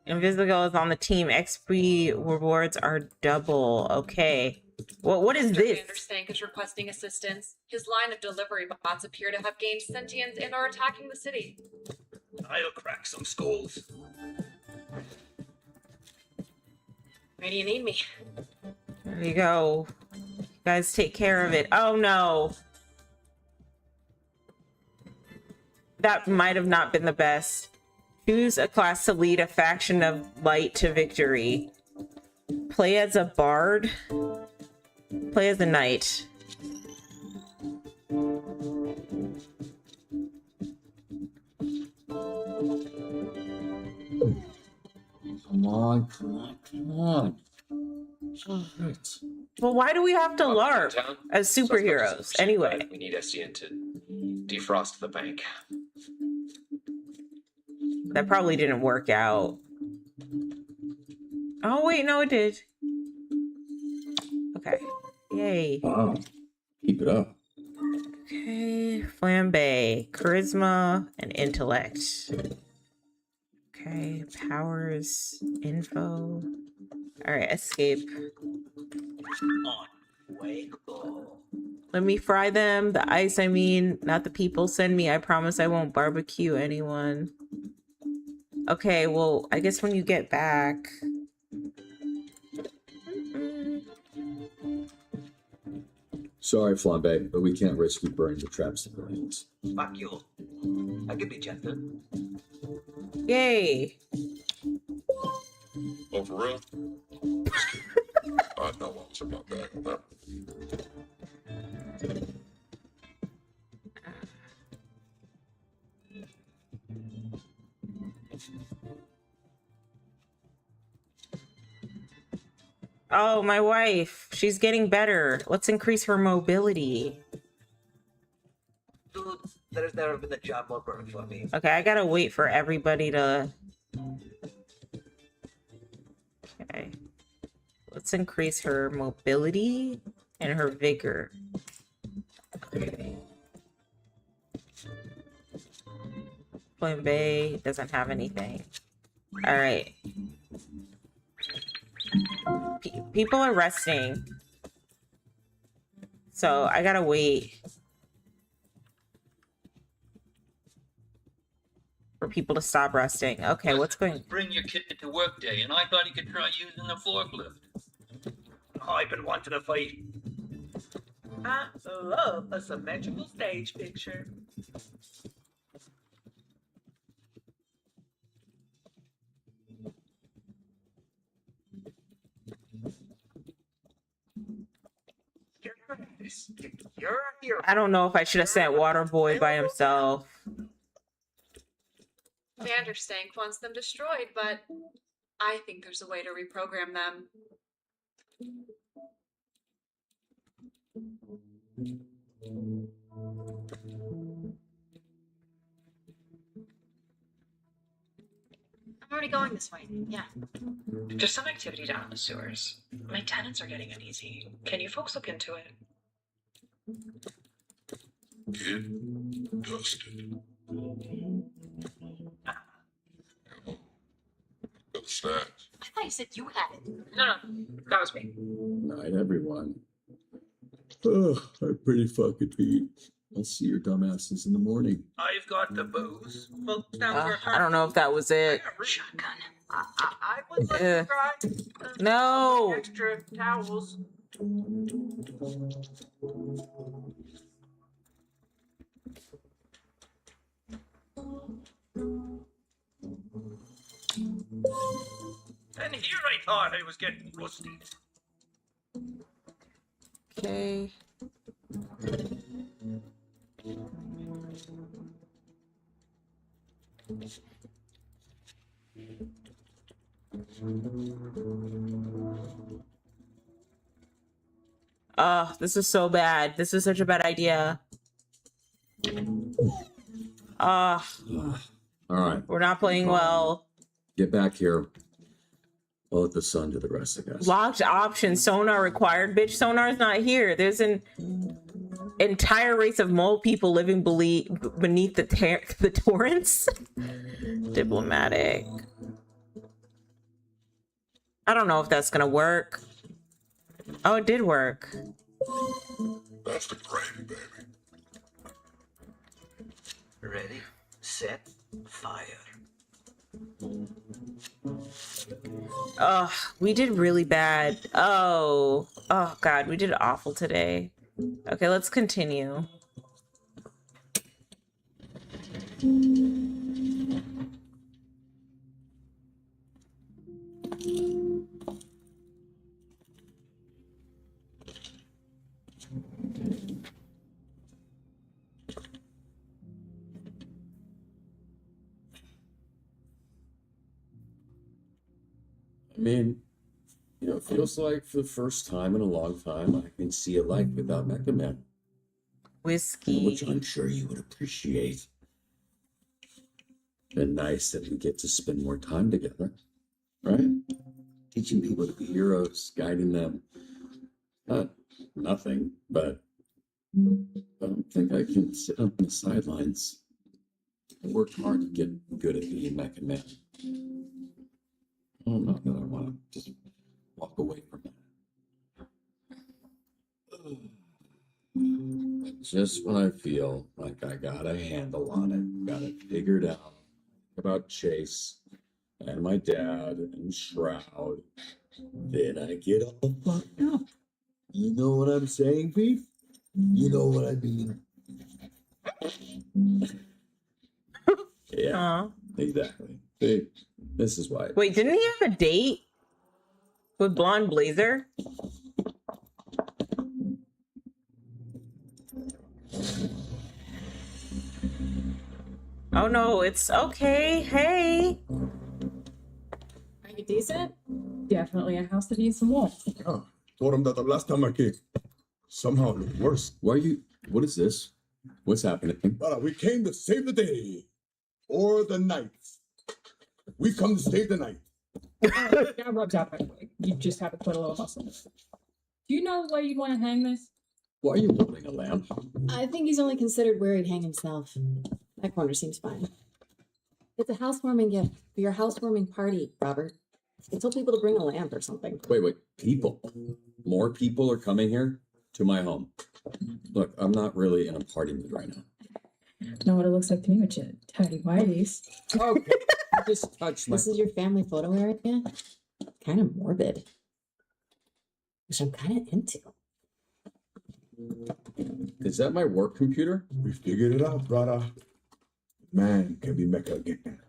Invisible is on the team. XP rewards are double. Okay. What is this? Vanderstank is requesting assistance. His line of delivery bots appear to have gained sentience and are attacking the city. I'll crack some skulls. Where do you need me? There you go. You guys take care of it. Oh no. That might have not been the best. Choose a class to lead a faction of light to victory. Play as a bard. Play as a knight. Come on, come on, come on. Shit. Well, why do we have to LARP Downtown? as superheroes? Anyway. We need SDN to defrost the bank. That probably didn't work out. Oh, wait, no, it did. Okay. Yay. Wow. Keep it up. Okay. Flambe. Charisma and intellect. Okay. Powers. Info. Alright, escape. On way go. Let me fry them. The ice, I mean. Not the people. Send me. I promise I won't barbecue anyone. Okay, well, I guess when you get back... Sorry, Flambe, but we can't risk you burning the traps to civilians. Fuck you. I could be gentle. Yay! Oh, for real? I know I was about that. Oh, my wife. She's getting better. Let's increase her mobility. Dude, there's never been a job more perfect for me. Okay, I gotta wait for everybody to... Okay. Let's increase her mobility and her vigor. Okay. Flambe doesn't have anything. Alright. People are resting. So I gotta wait for people to stop resting. Okay, what's going... Bring your kid to work day, and I thought he could try using a forklift. Oh, I've been wanting to fight. I love a symmetrical stage picture. You're a hero. I don't know if I should have sent Waterboy by himself. Vanderstank wants them destroyed, but I think there's a way to reprogram them. I'm already going this way. Yeah. There's some activity down in the sewers. My tenants are getting uneasy. Can you folks look into it? Get dusted. Got the snacks. I thought you said you had it. No, that was me. Night, everyone. Ugh, I'm pretty fucking beat. I'll see your dumbasses in the morning. I've got the booze. Folks down for a I don't know if that was it. Shotgun. I would like Yeah. to try. No. Extra towels. And here I thought I was getting rusty. Okay. Oh, this is so bad. This is such a bad idea. All right, We're not playing well. get back here. I'll let the sun do the rest, I guess. Locked option, sonar required. Bitch, sonar's not here. There's an entire race of mole people living beneath the torrents. Diplomatic. I don't know if that's gonna work. Oh, it did work. That's the gravy, baby. Ready, set, fire. Oh, we did really bad. Oh God, we did awful today. Okay, let's continue. I mean, it feels like for the first time in a long time, I can see a life without Mecha Man. Whiskey. Which I'm sure you would appreciate. Been nice that we get to spend more time together, right? Teaching people to be heroes, guiding them. Not nothing, but I don't think I can sit on the sidelines. I worked hard to get good at being Mecha Man. I don't know that I want to just walk away from that. Just when I feel like I got a handle on it, got it figured out about Chase and my dad and Shroud, then I get all fucked up. You know what I'm saying, Pete? You know what I mean? Yeah, exactly. See, this is why. Wait, didn't he have a date with Blonde Blazer? Oh no, it's okay. Hey. Are you decent? Definitely a house that needs some work. Yeah, told him that the last time I came. Somehow it looked worse. What is this? What's happening? But we came to save the day. Or the night. We come to save the night. That rubs out, by the way. You just have to put a little muscle. Do you know where you'd want to hang this? Why are you holding a lamp? I think he's only considered where he'd hang himself. That corner seems fine. It's a housewarming gift for your housewarming party, Robert. I told people to bring a lamp or something. Wait, people. More people are coming here to my home. Look, I'm not really in a party mood right now. Know what it looks like to me with your tidy whities. Okay, just touch my... This is your family photo area? Kind of morbid. Which I'm kind of into. Is that my work computer? We figured it out, brother. Man can be Mecha again.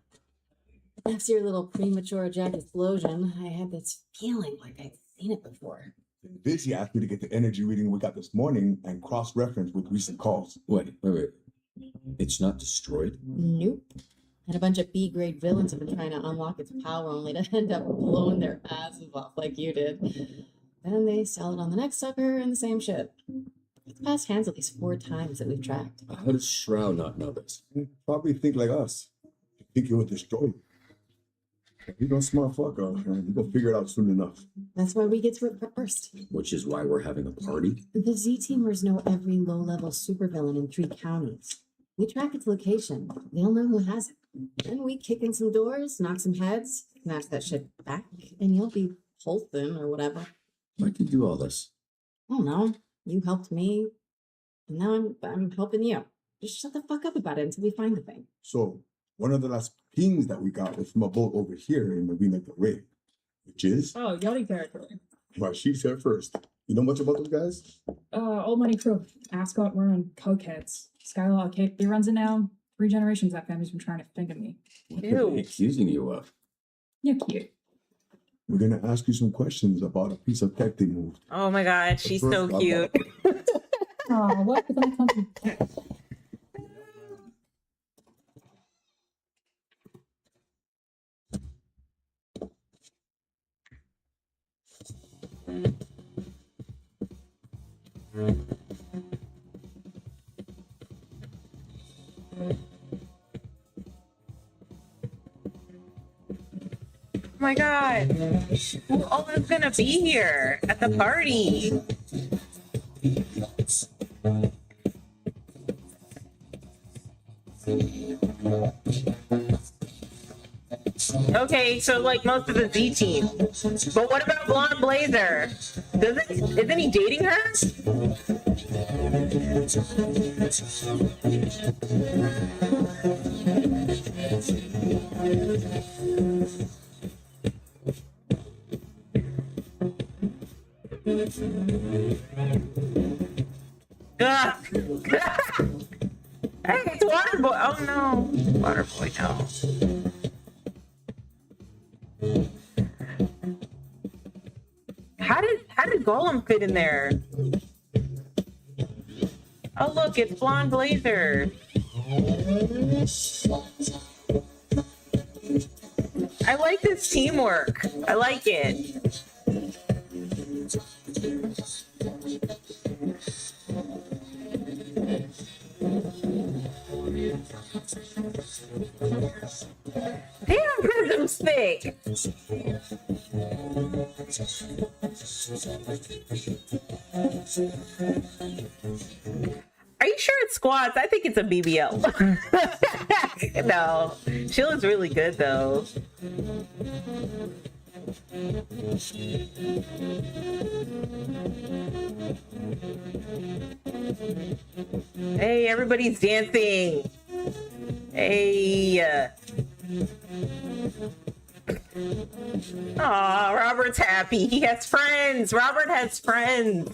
After your little premature explosion, I had this feeling like I'd seen it before. Busy asked me to get the energy reading we got this morning and cross-reference with recent calls. Wait. It's not destroyed? Nope. And a bunch of B-grade villains have been trying to unlock its power only to end up blowing their asses off like you did. Then they sell it on the next sucker and the same shit. It's passed hands at least 4 times that we've tracked. How does Shroud not know this? You probably think like us. You think you will destroy you. You don't smart fucker, man. You gonna figure it out soon enough. That's why we get to it first. Which is why we're having a party? The Z-Teamers know every low-level supervillain in 3 counties. We track its location. They'll know who has it. Then we kick in some doors, knock some heads, snatch that shit back, and you'll be Holston or whatever. I can do all this. I don't know. You helped me, and now I'm helping you. Just shut the fuck up about it until we find the thing. So, one of the last pings that we got was from a boat over here in Marina del Rey, which is... Oh, yachting territory. Well, she said first. You know much about those guys? Old money crew. Ascot were on cokeheads. Skylog Cape, he runs it now. 3 generations that family's been trying to think of me. What are they accusing you of? You're cute. We're gonna ask you some questions about a piece of tech they moved. Oh my god, she's so cute. Oh, what? Oh my god. Who all is gonna be here at the party? Okay, so like most of the Z team. But what about Blonde Blazer? Isn't he dating her? Ugh. Hey, it's Waterboy. Oh no. Waterboy, no. How did Golem fit in there? Oh look, it's Blonde Blazer. I like this teamwork. I like it. Damn, Prism's thick. Are you sure it's squats? I think it's a BBL. No, she looks really good though. Hey, everybody's dancing. Hey. Aw, Robert's happy. He has friends. Robert has friends.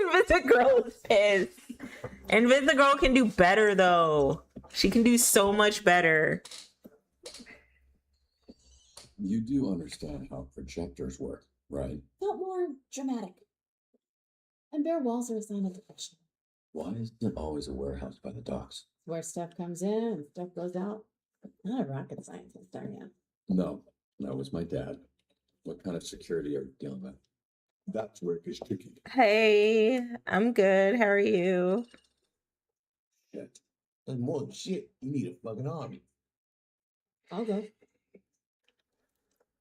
Invisigirl is pissed. Invisigirl can do better though. She can do so much better. You do understand how projectors work, right? Felt more dramatic. And bare walls are a sign of depression. Why isn't it always a warehouse by the docks? Where stuff comes in and stuff goes out. Not a rocket scientist, are you? No, that was my dad. What kind of security are you dealing with? That's where it gets tricky. Hey, I'm good. How are you? Shit. That's more than shit. You need a fucking army. I'll go.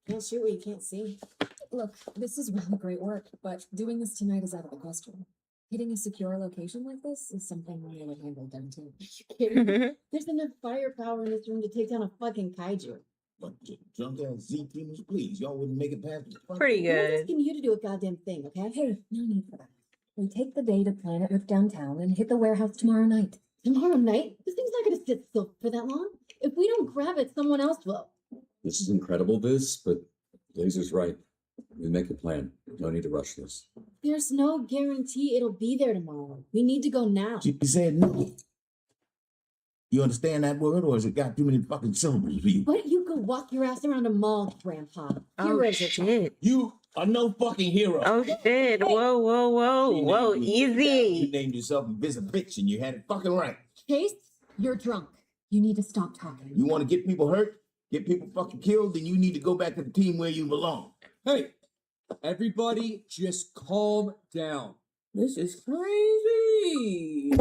Can't shoot what you can't see. Look, this is really great work, but doing this tonight is out of the question. Hitting a secure location like this is something we would handle downtown. Kidding? There's enough firepower in this room to take down a fucking kaiju. But drunk ass Z-teamers, please. Y'all wouldn't make it past the Pretty I'm good. asking you to do a goddamn thing, okay? Hey, no need for that. We take the day to plan it with downtown and hit the warehouse tomorrow night. Tomorrow night? This thing's not gonna sit still for that long. If we don't grab it, someone else will. This is incredible, Viz, but Laser's right. We make a plan. No need to rush this. There's no guarantee it'll be there tomorrow. We need to go now. She said no. You understand that word, or has it got too many fucking syllables for you? But you go walk your ass around a mall, Grandpa. Oh, Heroes are shit. You are no fucking hero. Oh, shit. Whoa, whoa, whoa. Whoa, You easy. named yourself Invisible Bitch, and you had it fucking right. Chase, you're drunk. You need to stop talking. You want to get people hurt, get people fucking killed, then you need to go back to the team where you belong. Hey, everybody just calm down. This is crazy.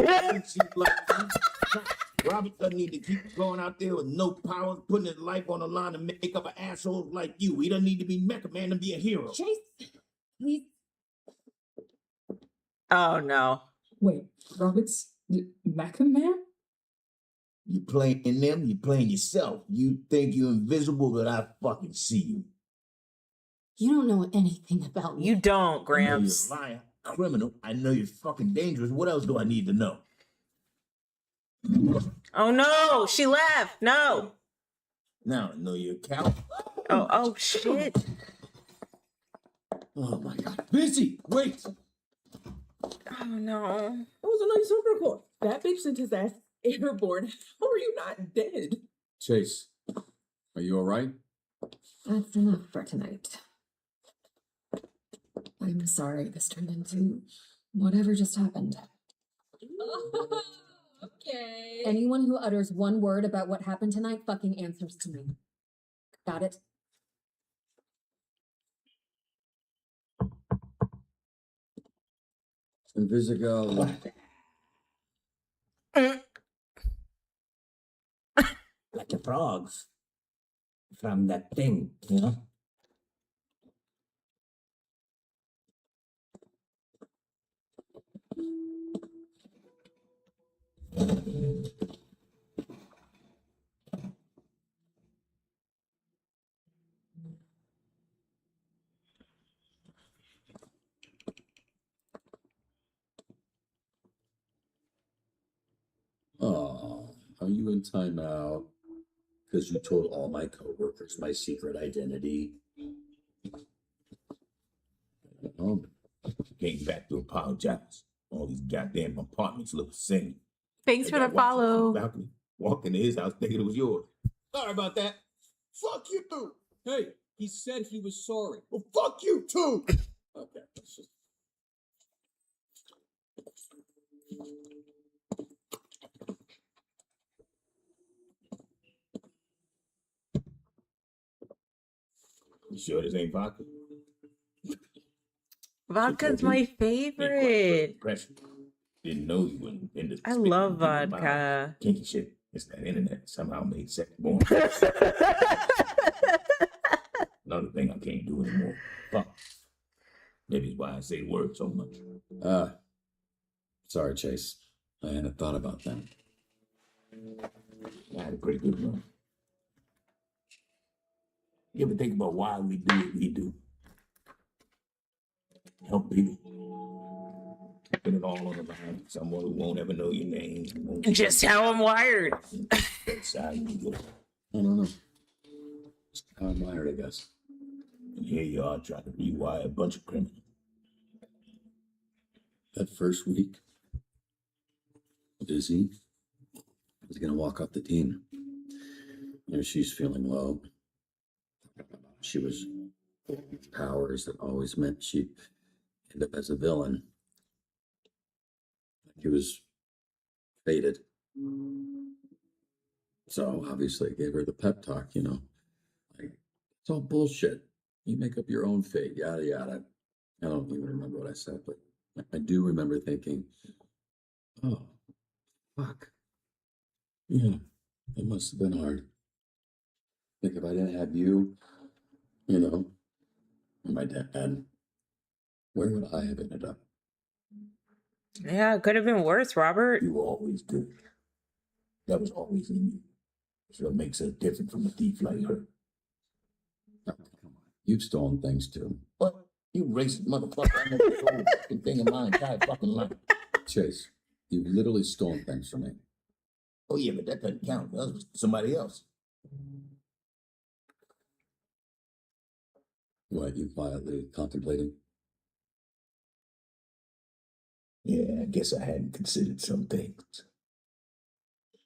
Robert doesn't need to keep going out there with no power, putting his life on the line to make up an asshole like you. He doesn't need to be Mecha Man to be a hero. Chase, please. Oh, no. Wait, Robert's Mecha Man? You playing them, you playing yourself. You think you're invisible, but I fucking see you. You don't know anything about me. You don't, I know Gramps. you're a liar, criminal. I know you're fucking dangerous. What else do I need to know? Oh, no. She left. No. Now I know you're a coward. Oh, shit. Oh my God. Busy, wait. Oh, no. That was a nice super report. That bitch sent his ass airborne. How are you not dead? Chase, are you all right? That's enough for tonight. I'm sorry this turned into whatever just happened. Okay. Anyone who utters one word about what happened tonight fucking answers to me. Got it? Invisible. Like the frogs from that thing, you know? Oh, are you in timeout? Because you told all my coworkers my secret identity. Oh, Came back to apologize. All these goddamn apartments look the same. Thanks for the follow. Balcony. Walked into his house thinking it was yours. Sorry about that. Fuck you too. Hey, he said he was sorry. Well, fuck you too. okay. Let's just... You sure this ain't vodka? Vodka's my favorite. Pressure. Didn't know you were into I love vodka. Kinky shit. It's that internet somehow made sex born. Another thing I can't do anymore. Fuck. Maybe it's why I say the word so much. Sorry, Chase. I hadn't thought about that. I had a pretty good run. You ever think about why we do what we do? Help people. Put it all on the line. Someone who won't ever know your name. Just how I'm wired. That's how you do it. I don't know. Just how I'm wired, I guess. And here you are trying to rewire a bunch of criminals. That first week, Izzy was going to walk off the team. You know, she's feeling low. She was powers that always meant she'd end up as a villain. He was fated. So obviously I gave her the pep talk, you know. Like, it's all bullshit. You make up your own fate, yada yada. I don't even remember what I said, but I do remember thinking, oh, fuck. Yeah, it must have been hard. Like if I didn't have you, you know, and my dad, where would I have ended up? Yeah, it could have been worse, Robert. You were always good. That was always in you. So it makes us different from a thief like her. Oh, come on. You've stolen things too. What? You racist motherfucker. I never stole a thing in my entire fucking life. Chase, you've literally stolen things from me. Oh yeah, but that doesn't count. That was somebody else. What, you quietly contemplating? Yeah, I guess I hadn't considered some things.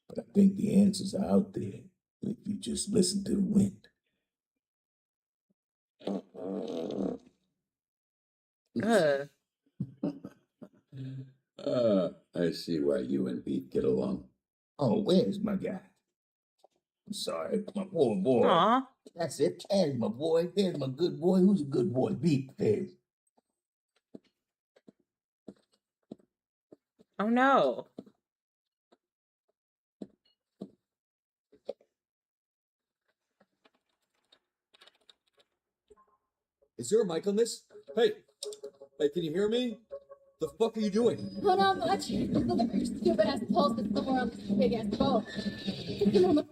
But I think the answers are out there if you just listen to the wind. I see why you and Pete get along. Oh, where's my guy? I'm sorry, my poor boy. Aw. That's it. There's my boy. There's my good boy. Who's a good boy? Beat. There's. Oh no. Is there a mic on this? Hey, can you hear me? The fuck are you doing? Oh, not much. Just look at your stupid ass post that's somewhere on this big ass boat. You know,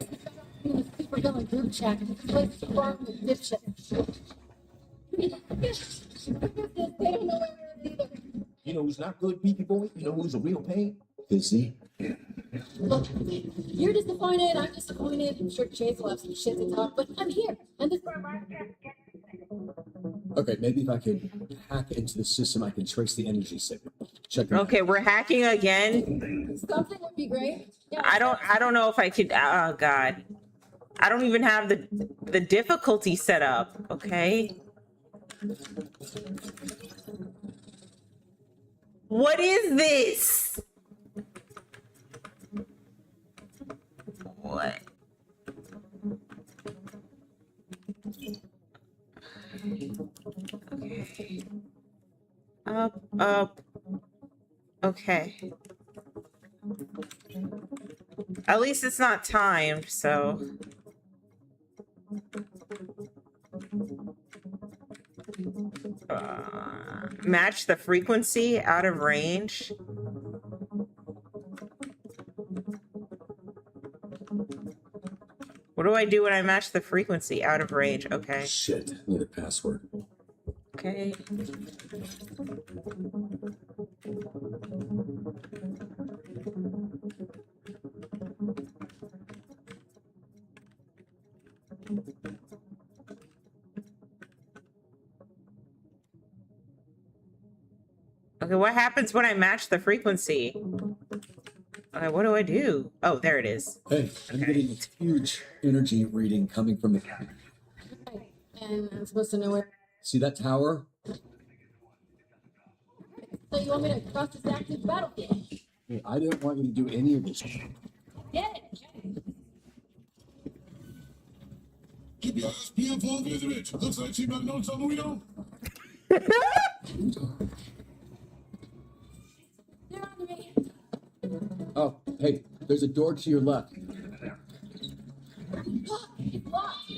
in the super villain group chat. This place is wrong with dipshit. They don't know where we're either. You know who's not good, Beaky boy? You know who's a real pain? Busy. Look, you're disappointed, I'm disappointed. I'm sure Chase will have some shit to talk, but I'm here. And this Okay, maybe if I could hack into the system, I can trace the energy signal. Check it out. Okay, we're hacking again. something would be great. Yeah, I don't know if I could. Oh god, I don't even have the difficulty set up. Okay. What is this? What? Okay. Up. Okay. At least it's not timed, so. Match the frequency out of range. What do I do when I match the frequency out of range? Okay. Shit, need a password. Okay. Okay, what happens when I match the frequency? Okay, what do I do? Oh, there it is. Hey, I'm getting a huge energy reading coming from the cat. and I'm supposed to know where. See that tower? So you want me to cross this active battlefield? Hey, I didn't want you to do any of this. Get it. Keep your eyes peeled for the bitch. Looks like she might know something we don't. They're on to me. Oh, hey, there's a door to your left. Fuck, it's locked.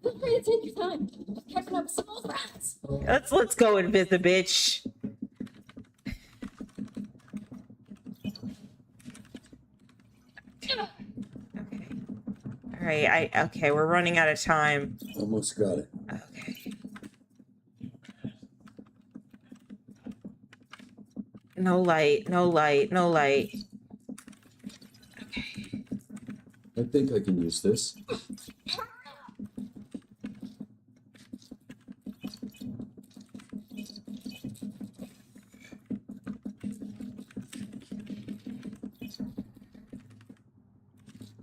Feel free to take your time. Just catching up with some old rats. Let's go and visit the bitch. All right, okay, we're running out of time. Almost got it. Okay. No light, no light, no light. Okay. I think I can use this.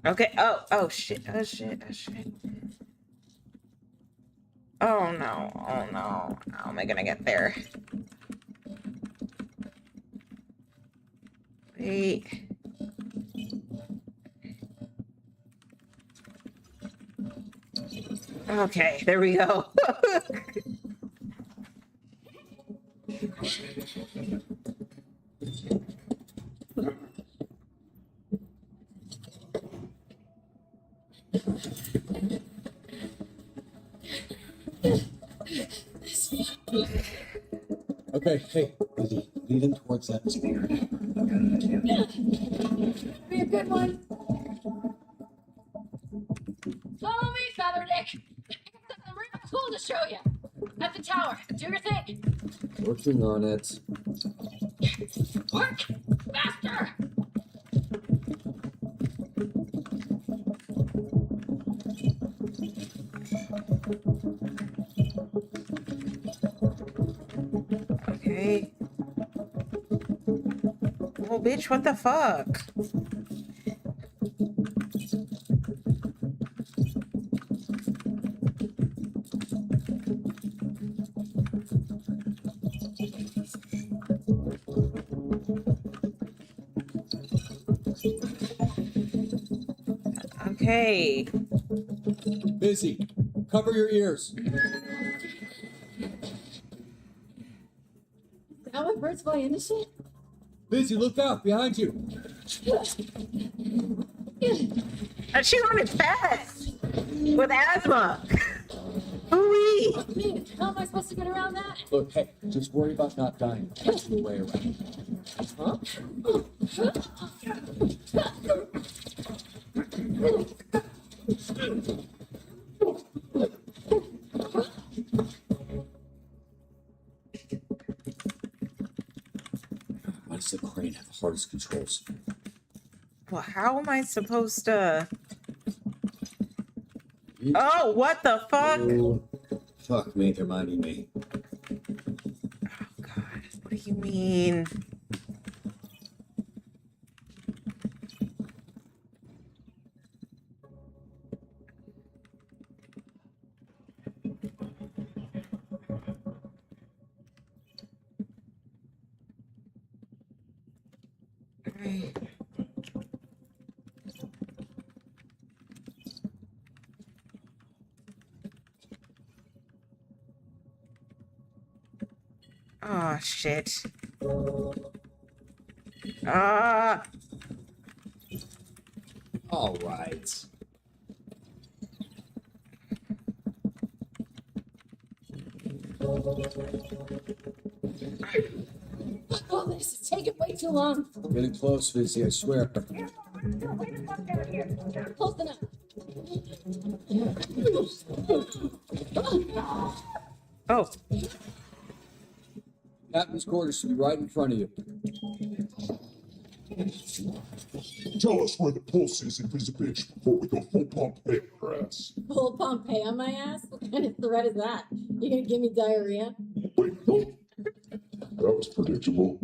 Okay. Oh shit. Oh shit. Oh shit. Oh no. Oh no. How am I gonna get there? Wait. Okay, there we go. Okay, hey, leading towards that spear. Be a good one. Follow me, Featherdick. I'm really cool to show you. At the tower. Do your thing. Working on it. Work faster. Okay. Oh, bitch, what the fuck? Okay. Busy. Cover your ears. That what birds fly into shit? Busy, look out behind you. And she on its back with asthma. Ooh-wee. Man, how am I supposed to get around that? Look, hey, just worry about not dying. That's your way around. Huh? Why does the crane have the hardest controls? Well, how am I supposed to? Oh, what the fuck? Ooh, fuck me, they're minding me. Oh God, what do you mean? Alright. Oh shit. Ah. All right. Oh, this is taking way too long. We're getting close, Busy, I swear. Close enough. Oh. Captain's quarters should be right in front of you. Tell us where the pulse is, invisible bitch, before we go full Pompeii on your ass. Full Pompeii on my ass? What kind of threat is that? You gonna give me diarrhea? Wait, no. That was predictable.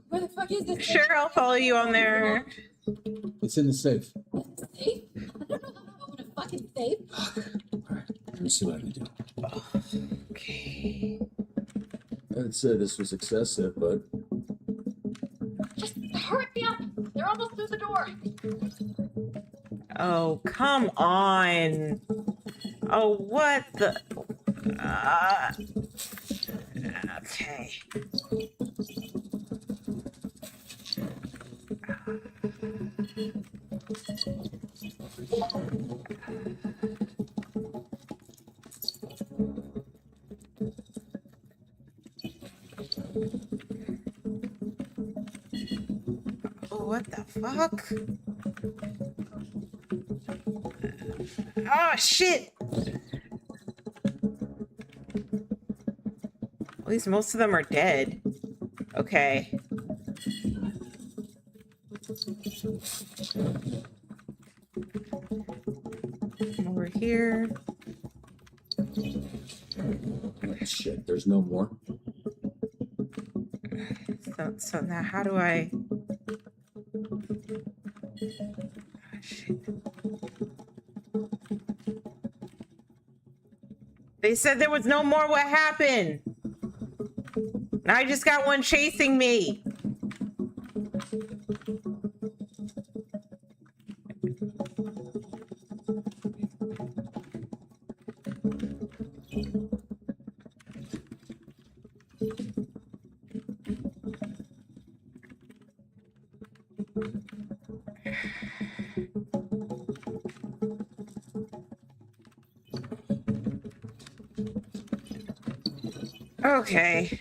Where the fuck is this? Sure, I'll follow you on there. It's in the safe. Safe? I don't know how to open a fucking safe. Let me see what I can do. Okay. I'd say this was excessive, but Just hurry up! They're almost through the door. Oh, come on. Oh, what the? Okay. Oh, what the fuck? Oh, shit! At least most of them are dead. Okay. Over here. Oh, shit, there's no more. So now how do I... Oh, shit. They said there was no more. What happened? Now I just got one chasing me. Okay.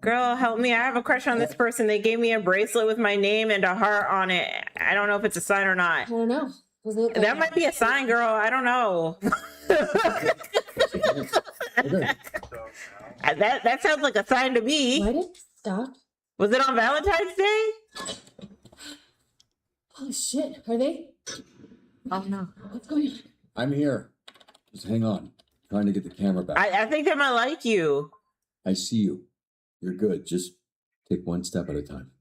Girl, help me. I have a crush on this person. They gave me a bracelet with my name and a heart on it. I don't know if it's a sign or not. I don't know. Does it look That might be a sign, girl. I don't know. That sounds like a sign to me. Why did it stop? Was it on Valentine's Day? Oh shit, are they? Oh no. What's going on? I'm here. Just hang on. Trying to get the camera back. I think they might like you. I see you. You're good. Just Take one step at a time.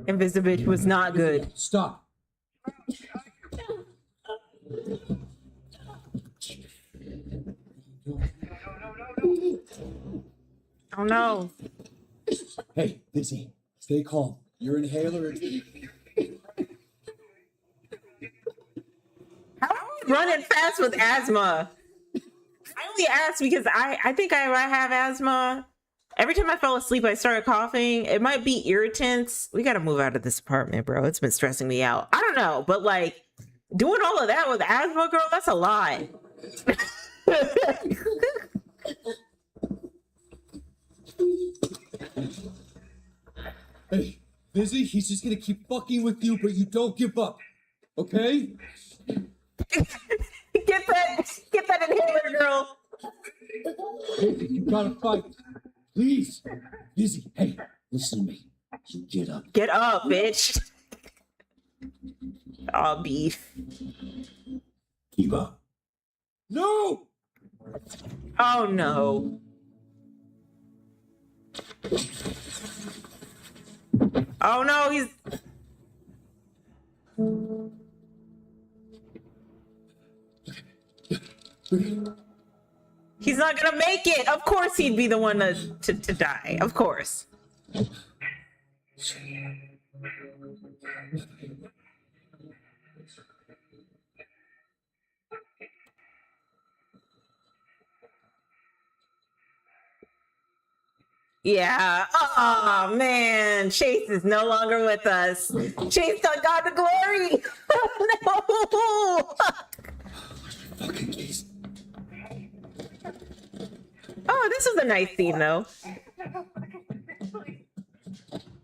Invisibitch was not good. Stop. Oh no. Hey, Dizzy, stay calm. Your inhaler is... How are you running fast with asthma? I only asked because I think I have asthma. Every time I fell asleep, I started coughing. It might be irritants. We got to move out of this apartment, bro. It's been stressing me out. I don't know, but like doing all of that with asthma, girl, that's a lot. Hey, Dizzy, he's just gonna keep fucking with you, but you don't give up. Okay? Get that inhaler, girl. Dizzy, you gotta fight. Please. Dizzy, hey, listen to me. You get up. Get up, bitch. Oh, beef. Keep up. No! Oh no. Oh no, he's not gonna make it. Of course he'd be the one to die. Of course. Yeah. Oh man, Chase is no longer with us. Chase done got the glory. Oh no. Fucking case. Oh, this is a nice scene though.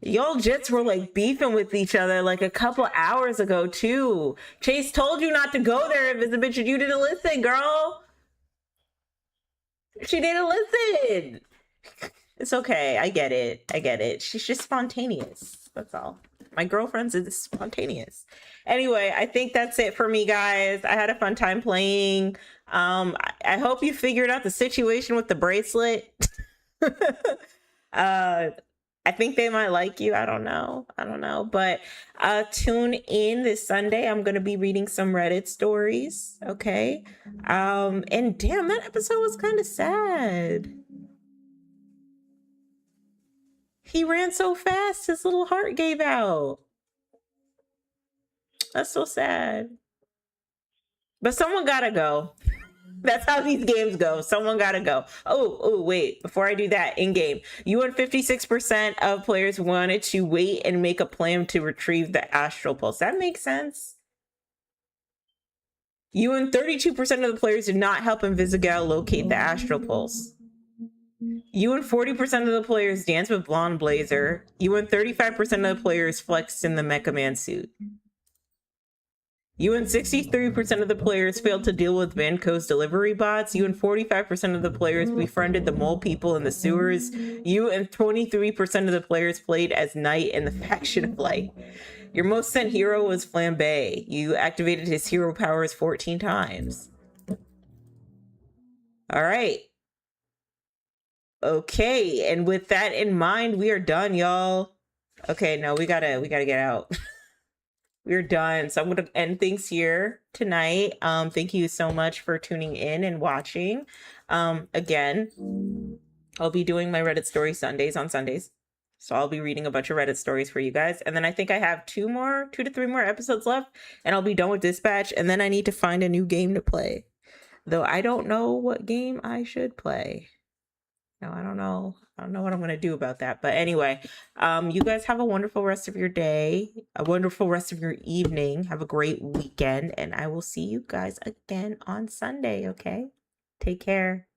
Y'all jits were like beefing with each other like a couple hours ago too. Chase told you not to go there, Invisibitch, and you didn't listen, girl. She didn't listen. It's okay. I get it. I get it. She's just spontaneous. That's all. My girlfriend's is spontaneous. Anyway, I think that's it for me, guys. I had a fun time playing. I hope you figured out the situation with the bracelet. I think they might like you. I don't know. But tune in this Sunday. I'm gonna be reading some Reddit stories. Okay. And damn, that episode was kind of sad. He ran so fast, his little heart gave out. That's so sad. But someone gotta go. That's how these games go. Someone gotta go. Oh, wait. Before I do that, in game, you and 56% of players wanted to wait and make a plan to retrieve the astral pulse. That makes sense. You and 32% of the players did not help Invisigal locate the astral pulse. You and 40% of the players danced with Blonde Blazer. You and 35% of the players flexed in the Mecha Man suit. You and 63% of the players failed to deal with Vanco's delivery bots. You and 45% of the players befriended the mole people in the sewers. You and 23% of the players played as Knight in the faction of Light. Your most sent hero was Flambe. You activated his hero powers 14 times. All right. Okay, and with that in mind, we are done, y'all. Okay, no, we gotta get out. We're done. So I'm gonna end things here tonight. Thank you so much for tuning in and watching. Again, I'll be doing my Reddit story Sundays on Sundays. So I'll be reading a bunch of Reddit stories for you guys. And then I think I have 2 to 3 more episodes left, and I'll be done with Dispatch. And then I need to find a new game to play. Though I don't know what game I should play. No, I don't know. I don't know what I'm going to do about that. But anyway, you guys have a wonderful rest of your day, a wonderful rest of your evening. Have a great weekend, and I will see you guys again on Sunday, okay? Take care.